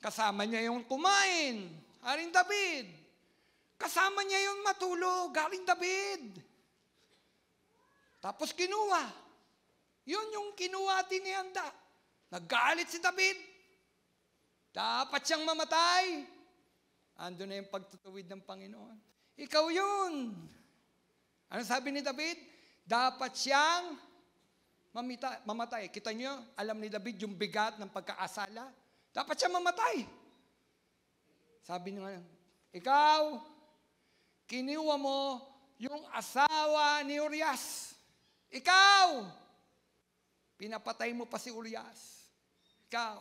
Kasama niya yung kumain, Haring David. Kasama niya yung matulog, Haring David. Tapos kinuha. Yun yung kinuha tinihanda. Naggalit si David. Dapat siyang mamatay. Ando na yung pagtutuwid ng Panginoon. Ikaw yun. Ano sabi ni David? Dapat siyang mamatay. Kita niyo, alam ni David yung bigat ng pagkaasala. Dapat siyang mamatay. Sabi niya, ikaw, kinuha mo yung asawa ni Urias. Ikaw, pinapatay mo pa si Urias. Ikaw,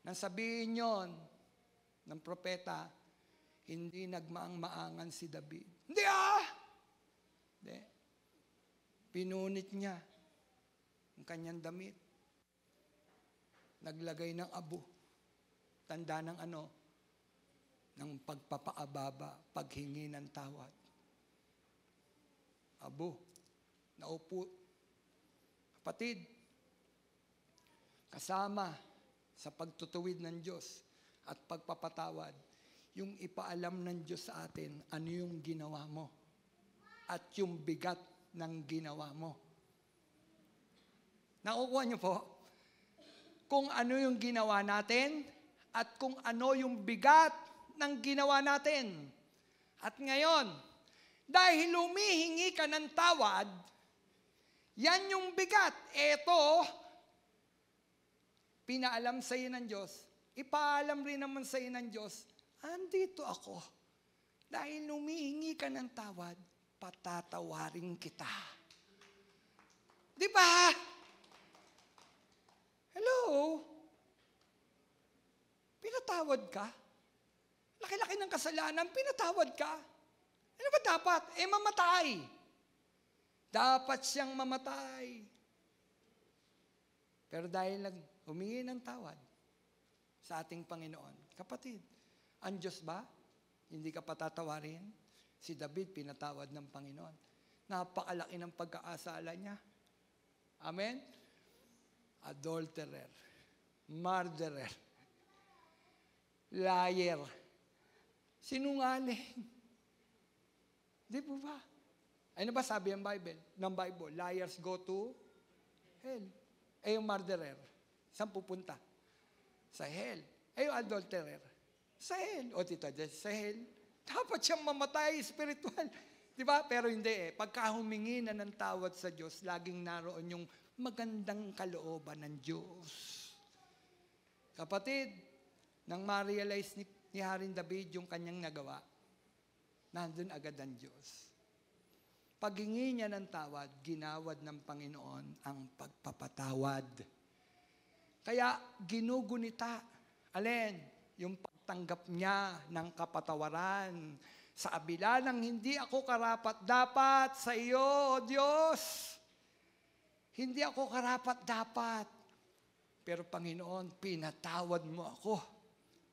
nang sabihin yon ng propeta, hindi nagmaang-maangan si David. Hindi. Pinunit niya ang kanyang damit. Naglagay ng abo. Tanda ng ng pagpapaababa, paghingi ng tawad. Abo. Naupo. Kapatid, kasama sa pagtutuwid ng Diyos at pagpapatawad, yung ipaalam ng Diyos sa atin ano yung ginawa mo at yung bigat ng ginawa mo. Nakukuha niyo po? Kung ano yung ginawa natin at kung ano yung bigat ng ginawa natin. At ngayon, dahil humihingi ka ng tawad, yan yung bigat. Ito, pinaalam sa iyo ng Diyos. Ipaalam rin naman sa iyo ng Diyos, andito ako. Dahil humihingi ka ng tawad, patatawarin kita. Di ba? Hello? Pinatawad ka? Laki-laki ng kasalanan, pinatawad ka? Ano ba dapat? Mamatay. Dapat siyang mamatay. Pero dahil humingi ng tawad sa ating Panginoon, kapatid, ang Diyos ba? Hindi ka patatawarin? Si David pinatawad ng Panginoon. Napakalaki ng pagkaasala niya. Amen? Adulterer, murderer, liar, sinungaling. Di po ba? Ano ba sabi ng Bible? Liars go to hell. Yung murderer, saan pupunta? Sa hell. Yung adulterer, sa hell. O tita, sa hell. Dapat siyang mamatay, spiritual. Di ba? Pero hindi Pagka humingi na ng tawad sa Diyos, laging naroon yung magandang kalooban ng Diyos. Kapatid, nang ma-realize ni Haring David yung kanyang nagawa, nandun agad ang Diyos. Paghingi niya ng tawad, ginawad ng Panginoon ang pagpapatawad. Kaya ginugunita, yung pagtanggap niya ng kapatawaran sa kabila ng hindi ako karapat-dapat sa iyo, O Diyos. Hindi ako karapat-dapat. Pero Panginoon, pinatawad mo ako.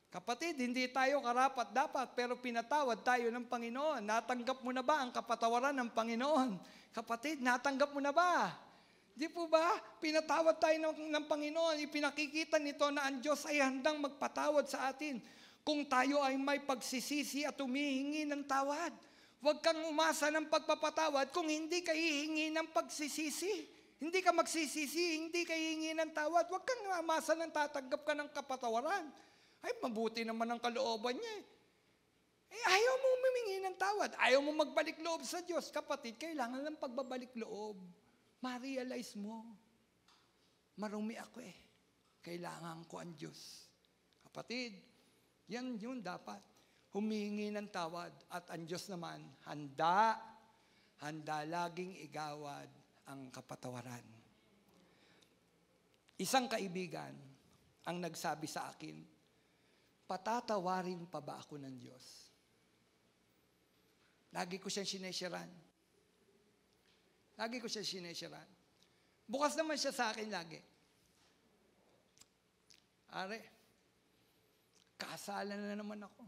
Kapatid, hindi tayo karapat-dapat, pero pinatawad tayo ng Panginoon. Natanggap mo na ba ang kapatawaran ng Panginoon? Kapatid, natanggap mo na ba? Di po ba? Pinatawad tayo ng Panginoon. Ipinakikita nito na ang Diyos ay handang magpatawad sa atin kung tayo ay may pagsisisi at humihingi ng tawad. Huwag kang umasa ng pagpapatawad kung hindi ka hihingi ng pagsisisi. Hindi ka magsisisi, hindi ka hihingi ng tawad. Huwag kang umasa ng tatanggap ka ng kapatawaran. Ay, mabuti naman ang kalooban niya. Ayaw mo humingi ng tawad. Ayaw mo magbalik loob sa Diyos. Kapatid, kailangan ng pagbabalik loob. Ma-realize mo, marumi ako eh. Kailangan ko ang Diyos. Kapatid, yan yun dapat. Humingi ng tawad at ang Diyos naman, handa laging igawad ang kapatawaran. Isang kaibigan ang nagsabi sa akin, patatawarin pa ba ako ng Diyos? Lagi ko siyang sinesyaran. Bukas naman siya sa akin lagi. Are, kasalan na naman ako.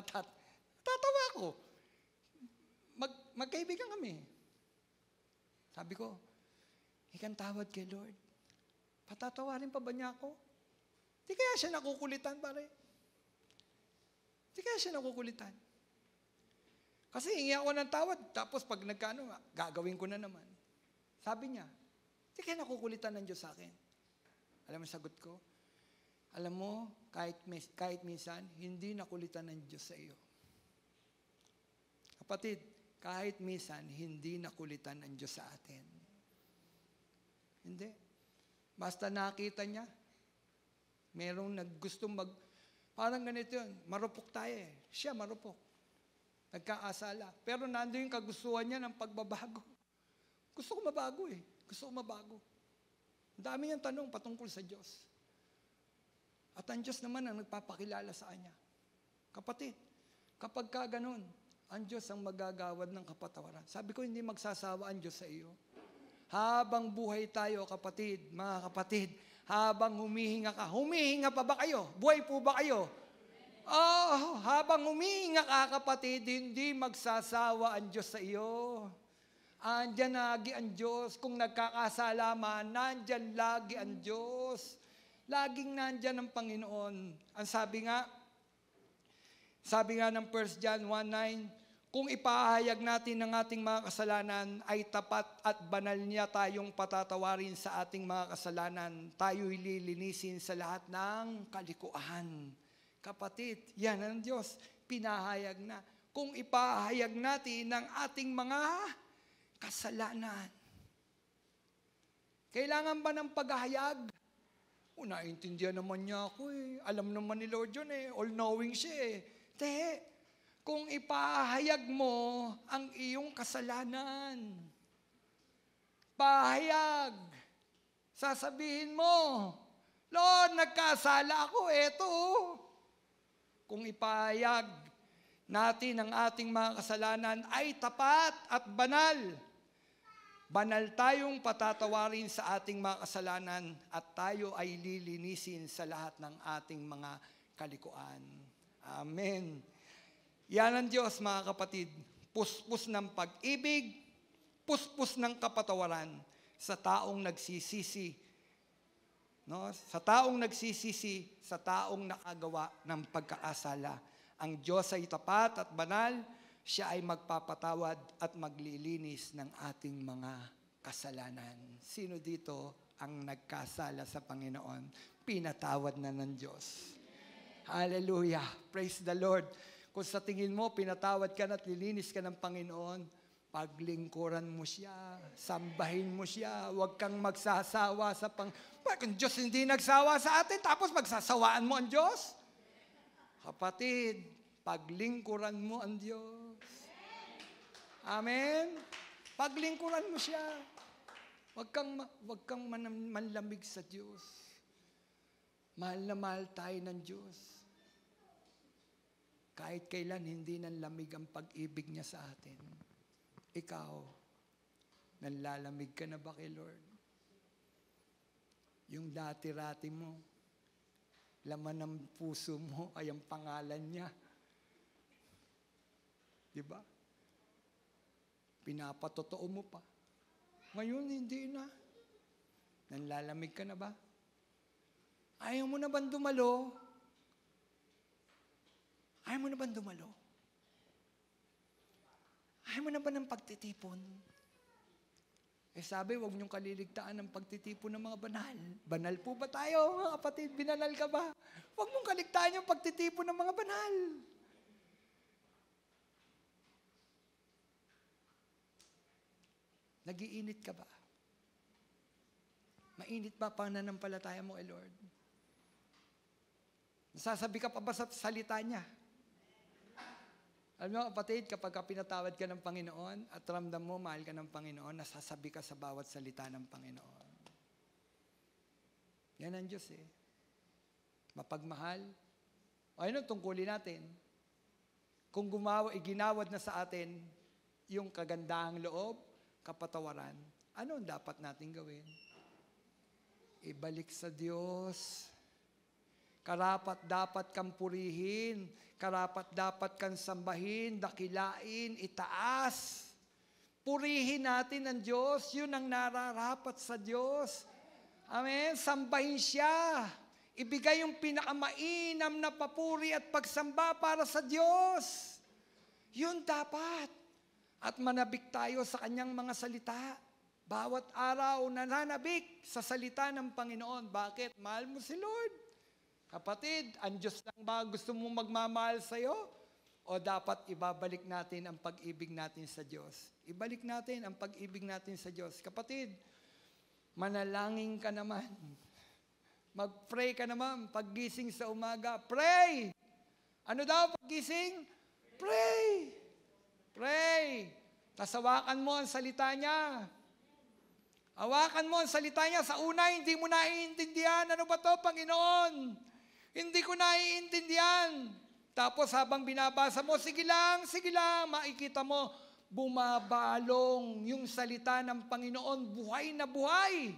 Tatawa ako. Magkaibigan kami. Sabi ko, ikan tawad kay Lord. Patatawarin pa ba niya ako? Di kaya siya nakukulitan, pare? Di kaya siya nakukulitan? Kasi hingi ako ng tawad, tapos pag nagkano, gagawin ko na naman. Sabi niya, di kaya nakukulitan ng Diyos sa akin. Alam mo sagot ko? Alam mo, kahit minsan, hindi nakulitan ng Diyos sa iyo. Kapatid, kahit minsan, hindi nakulitan ng Diyos sa atin. Hindi. Basta nakita niya, merong parang ganito yun, marupok tayo eh. Siya marupok. Nagkaasala. Pero nandun yung kagustuhan niya ng pagbabago. Gusto ko mabago eh. Ang dami niyang tanong patungkol sa Diyos. At ang Diyos naman ang nagpapakilala sa kanya. Kapatid, kapag ka ganun, ang Diyos ang magagawad ng kapatawaran. Sabi ko, hindi magsasawa ang Diyos sa iyo. Habang buhay tayo, kapatid, mga kapatid, habang humihinga ka, humihinga pa ba kayo? Buhay po ba kayo? Habang humihinga ka, kapatid, hindi magsasawa ang Diyos sa iyo. Andyan lagi ang Diyos. Kung nagkakasala man, nandyan lagi ang Diyos. Laging nandyan ang Panginoon. Ang sabi nga ng 1 John 1:9, kung ipahayag natin ng ating mga kasalanan, ay tapat at banal niya tayong patatawarin sa ating mga kasalanan. Tayo'y lilinisin sa lahat ng kalikuan. Kapatid, yan ang Diyos. Pinahayag na. Kung ipahayag natin ng ating mga kasalanan. Kailangan ba ng paghahayag? Naintindihan naman niya ako eh. Alam naman ni Lord yun eh. All-knowing siya eh. Kung ipahayag mo ang iyong kasalanan, pahayag, sasabihin mo, Lord, nagkasala ako, eto. Kung ipahayag natin ang ating mga kasalanan ay tapat at banal. Banal tayong patatawarin sa ating mga kasalanan at tayo ay lilinisin sa lahat ng ating mga kalikuan. Amen. Yan ang Diyos, mga kapatid. Puspos ng pag-ibig, puspos ng kapatawaran sa taong nagsisisi. No? Sa taong nagsisisi, sa taong nakagawa ng pagkakasala. Ang Diyos ay tapat at banal. Siya ay magpapatawad at maglilinis ng ating mga kasalanan. Sino dito ang nagkasala sa Panginoon? Pinatawad na ng Diyos. Hallelujah. Praise the Lord. Kung sa tingin mo, pinatawad ka na at lilinis ka ng Panginoon, paglingkuran mo siya, sambahin mo siya, huwag kang magsasawa sa Kung Diyos hindi nagsawa sa atin, tapos magsasawaan mo ang Diyos? Kapatid, paglingkuran mo ang Diyos. Amen? Paglingkuran mo siya. Huwag kang manlamig sa Diyos. Mahal na mahal tayo ng Diyos. Kahit kailan hindi nanlamig ang pag-ibig niya sa atin. Ikaw, nanlalamig ka na ba kay Lord? Yung dati-rati mo, laman ng puso mo ay ang pangalan niya. Diba? Pinapatotoo mo pa. Ngayon, hindi na. Nanlalamig ka na ba? Ayaw mo na bang dumalo? Ayaw mo na bang dumalo? Ayaw mo na ba ng pagtitipon? Sabi, huwag niyong kaliligtaan ng pagtitipon ng mga banal. Banal po ba tayo, mga kapatid? Binanal ka ba? Huwag mong kaligtaan yung pagtitipon ng mga banal. Nagiinit ka ba? Mainit ba pananampalataya mo kay Lord? Nasasabi ka pa ba sa salita niya? Alam mo, kapatid, kapag pinatawad ka ng Panginoon at ramdam mo, mahal ka ng Panginoon, nasasabi ka sa bawat salita ng Panginoon. Yan ang Diyos eh. Mapagmahal. O ano, tungkulin natin. Kung iginawad na sa atin yung kagandahang loob, kapatawaran, ano ang dapat natin gawin? Ibalik sa Diyos. Karapat dapat kang purihin. Karapat dapat kang sambahin, dakilain, itaas. Purihin natin ang Diyos. Yun ang nararapat sa Diyos. Amen? Sambahin siya. Ibigay yung pinakamainam na papuri at pagsamba para sa Diyos. Yun dapat. At manabik tayo sa kanyang mga salita. Bawat araw nananabik sa salita ng Panginoon. Bakit? Mahal mo si Lord. Kapatid, ang Diyos lang ba gusto mong magmamahal sa'yo? O dapat ibabalik natin ang pag-ibig natin sa Diyos? Ibalik natin ang pag-ibig natin sa Diyos. Kapatid, manalangin ka naman. Mag-pray ka naman. Paggising sa umaga, pray! Ano daw paggising? Pray! Pray! Tasawakan mo ang salita niya. Hawakan mo ang salita niya. Sa una, hindi mo naiintindihan. Ano ba to, Panginoon? Hindi ko naiintindihan. Tapos habang binabasa mo, sige lang, makikita mo, bumabalong yung salita ng Panginoon. Buhay na buhay.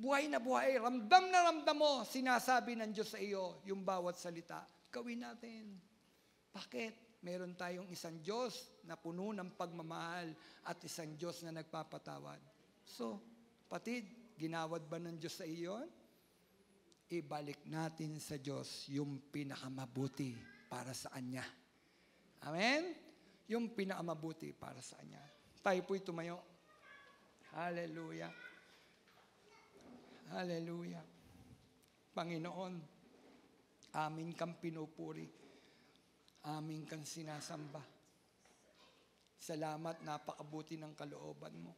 Buhay na buhay. Ramdam na ramdam mo, sinasabi ng Diyos sa iyo, yung bawat salita. Gawin natin. Bakit? Meron tayong isang Diyos na puno ng pagmamahal at isang Diyos na nagpapatawad. So, patid, ginawad ba ng Diyos sa iyo? Ibalik natin sa Diyos yung pinakamabuti para sa Kanya. Amen? Yung pinakamabuti para sa Kanya. Tayo po'y tumayo. Hallelujah. Hallelujah. Panginoon, amin kang pinupuri. Amin kang sinasamba. Salamat, napakabuti ng kalooban mo.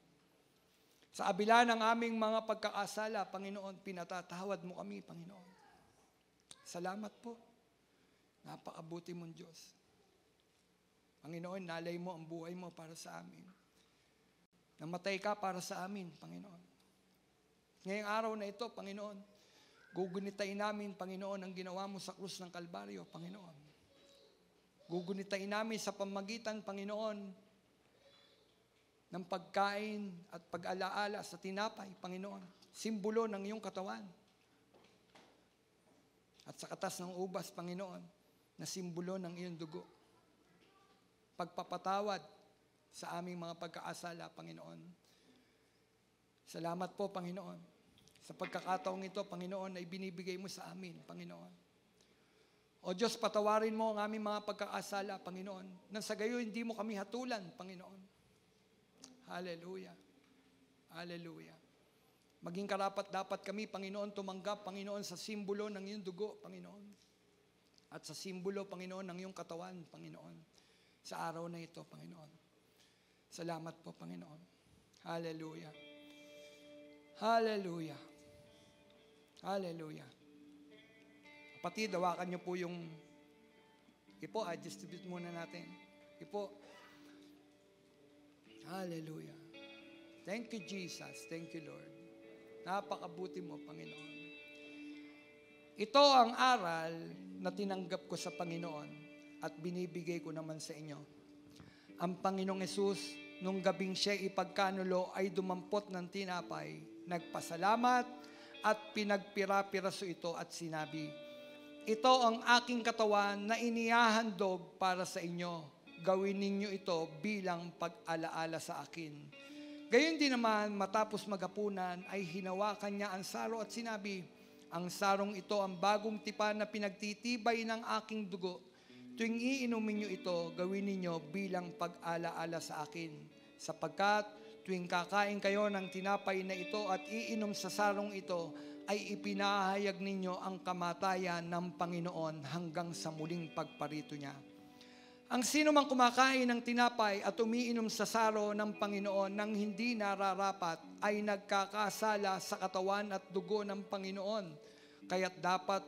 Sa abila ng aming mga pagkakasala, Panginoon, pinatatawad mo kami, Panginoon. Salamat po. Napakabuti mong Diyos. Panginoon, nalay mo ang buhay mo para sa amin. Namatay ka para sa amin, Panginoon. Ngayong araw na ito, Panginoon, gugunitain namin, Panginoon, ang ginawa mo sa krus ng Kalbaryo, Panginoon. Gugunitain namin sa pamagitan, Panginoon, ng pagkain at pag-alaala sa tinapay, Panginoon. Simbolo ng iyong katawan. At sa katas ng ubas, Panginoon, na simbolo ng iyong dugo. Pagpapatawad sa aming mga pagkaasala, Panginoon. Salamat po, Panginoon. Sa pagkakataong ito, Panginoon, ay binibigay mo sa amin, Panginoon. O Diyos, patawarin mo ang aming mga pagkaasala, Panginoon. Nang sa gayo, hindi mo kami hatulan, Panginoon. Hallelujah. Hallelujah. Maging karapat dapat kami, Panginoon, tumanggap, Panginoon, sa simbolo ng iyong dugo, Panginoon. At sa simbolo, Panginoon, ng iyong katawan, Panginoon. Sa araw na ito, Panginoon. Salamat po, Panginoon. Hallelujah. Hallelujah. Hallelujah. Kapatid, hawakan niyo po yung ipo, distribute muna natin. Ipo. Hallelujah. Thank you, Jesus. Thank you, Lord. Napakabuti mo, Panginoon. Ito ang aral na tinanggap ko sa Panginoon at binibigay ko naman sa inyo. Ang Panginoong Hesus, nung gabing siya ipagkanulo ay dumampot ng tinapay, nagpasalamat at pinagpira-piraso ito at sinabi, ito ang aking katawan na inihahandog para sa inyo. Gawin ninyo ito bilang pag-alaala sa akin. Gayon din naman, matapos maghapunan, ay hinawakan niya ang saro at sinabi, ang sarong ito ang bagong tipan na pinagtitibay ng aking dugo. Tuwing iinumin niyo ito, gawin ninyo bilang pag-alaala sa akin. Sapagkat tuwing kakain kayo ng tinapay na ito at iinom sa sarong ito, ay ipinahayag ninyo ang kamatayan ng Panginoon hanggang sa muling pagparito niya. Ang sino mang kumakain ng tinapay at umiinom sa saro ng Panginoon nang hindi nararapat ay nagkakasala sa katawan at dugo ng Panginoon. Kaya't dapat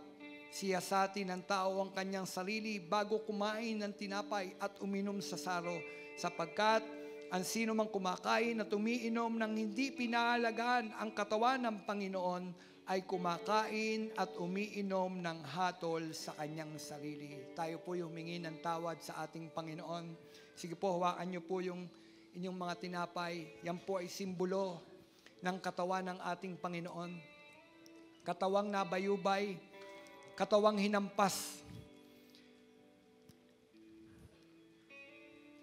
siyasatin ng tao ang kanyang sarili bago kumain ng tinapay at uminom sa saro, sapagkat ang sino mang kumakain at umiinom ng hindi pinahalagahan ang katawan ng Panginoon ay kumakain at umiinom ng hatol sa kanyang sarili. Tayo po yung humingi ng tawad sa ating Panginoon. Sige po, hawakan niyo po yung inyong mga tinapay. Yan po ay simbolo ng katawan ng ating Panginoon. Katawang nabayubay, katawang hinampas.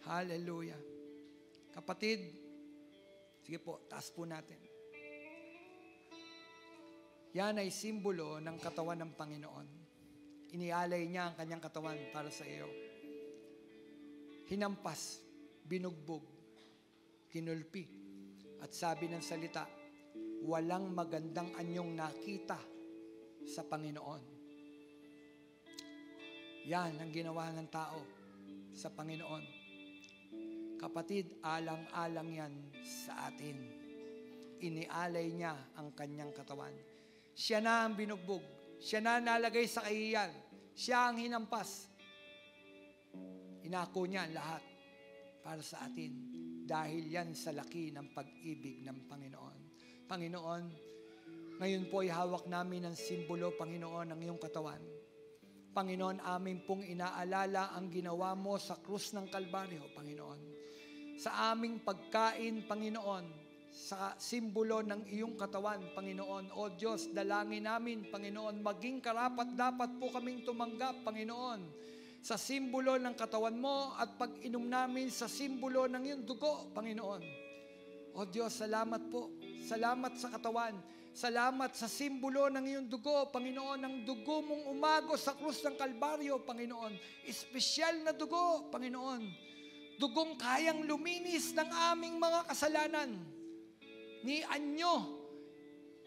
Hallelujah. Kapatid, sige po, taas po natin. Yan ay simbolo ng katawan ng Panginoon. Inialay niya ang kanyang katawan para sa iyo. Hinampas, binugbog, kinulpi. At sabi ng salita, walang magandang anyong nakita sa Panginoon. Yan ang ginawa ng tao sa Panginoon. Kapatid, alang-alang yan sa atin. Inialay niya ang kanyang katawan. Siya na ang binugbog. Siya na nalagay sa kahihiyan. Siya ang hinampas. Inako niya lahat para sa atin. Dahil yan sa laki ng pag-ibig ng Panginoon. Panginoon, ngayon po ay hawak namin ang simbolo, Panginoon, ng iyong katawan. Panginoon, amin pong inaalala ang ginawa mo sa krus ng Kalbaryo, Panginoon. Sa aming pagkain, Panginoon, sa simbolo ng iyong katawan, Panginoon. O Diyos, dalangin namin, Panginoon, maging karapat dapat po kaming tumanggap, Panginoon, sa simbolo ng katawan mo at pag-inom namin sa simbolo ng iyong dugo, Panginoon. O Diyos, salamat po. Salamat sa katawan. Salamat sa simbolo ng iyong dugo, Panginoon, ang dugo mong umago sa krus ng Kalbaryo, Panginoon. Espesyal na dugo, Panginoon. Dugong kayang luminis ng aming mga kasalanan. Ni anyo,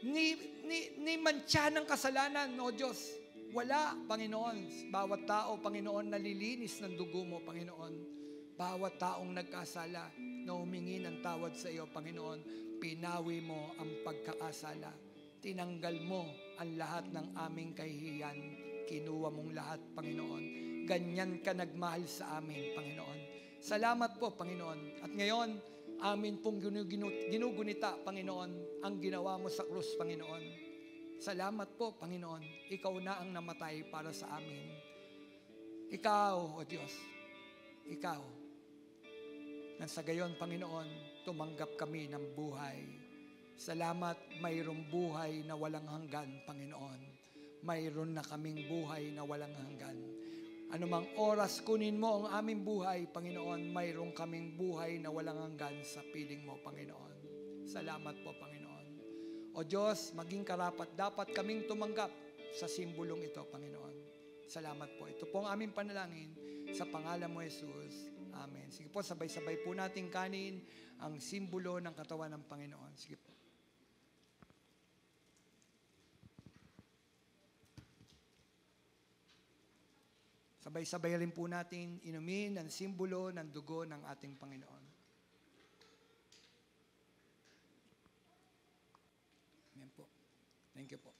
ni mantsa ng kasalanan, o Diyos. Wala, Panginoon. Bawat tao, Panginoon, nalilinis ng dugo mo, Panginoon. Bawat taong nagkasala na humingi ng tawad sa iyo, Panginoon, pinawi mo ang pagkakasala. Tinanggal mo ang lahat ng aming kahihiyan. Kinuha mong lahat, Panginoon. Ganyan ka nagmahal sa amin, Panginoon. Salamat po, Panginoon. At ngayon, amin pong ginugunita, Panginoon, ang ginawa mo sa krus, Panginoon. Salamat po, Panginoon. Ikaw na ang namatay para sa amin. Ikaw, O Diyos, ikaw, nang sa gayon, Panginoon, tumanggap kami ng buhay. Salamat, mayroong buhay na walang hanggan, Panginoon. Mayroon na kaming buhay na walang hanggan. Anumang oras kunin mo ang aming buhay, Panginoon, mayroong kaming buhay na walang hanggan sa piling mo, Panginoon. Salamat po, Panginoon. O Diyos, maging karapat dapat kaming tumanggap sa simbolong ito, Panginoon. Salamat po. Ito po ang aming panalangin sa pangalan mo, Jesus. Amen. Sige po, sabay-sabay po nating kanin ang simbolo ng katawan ng Panginoon. Sige po. Sabay-sabay rin po natin inumin ang simbolo ng dugo ng ating Panginoon. Amen po. Thank you po.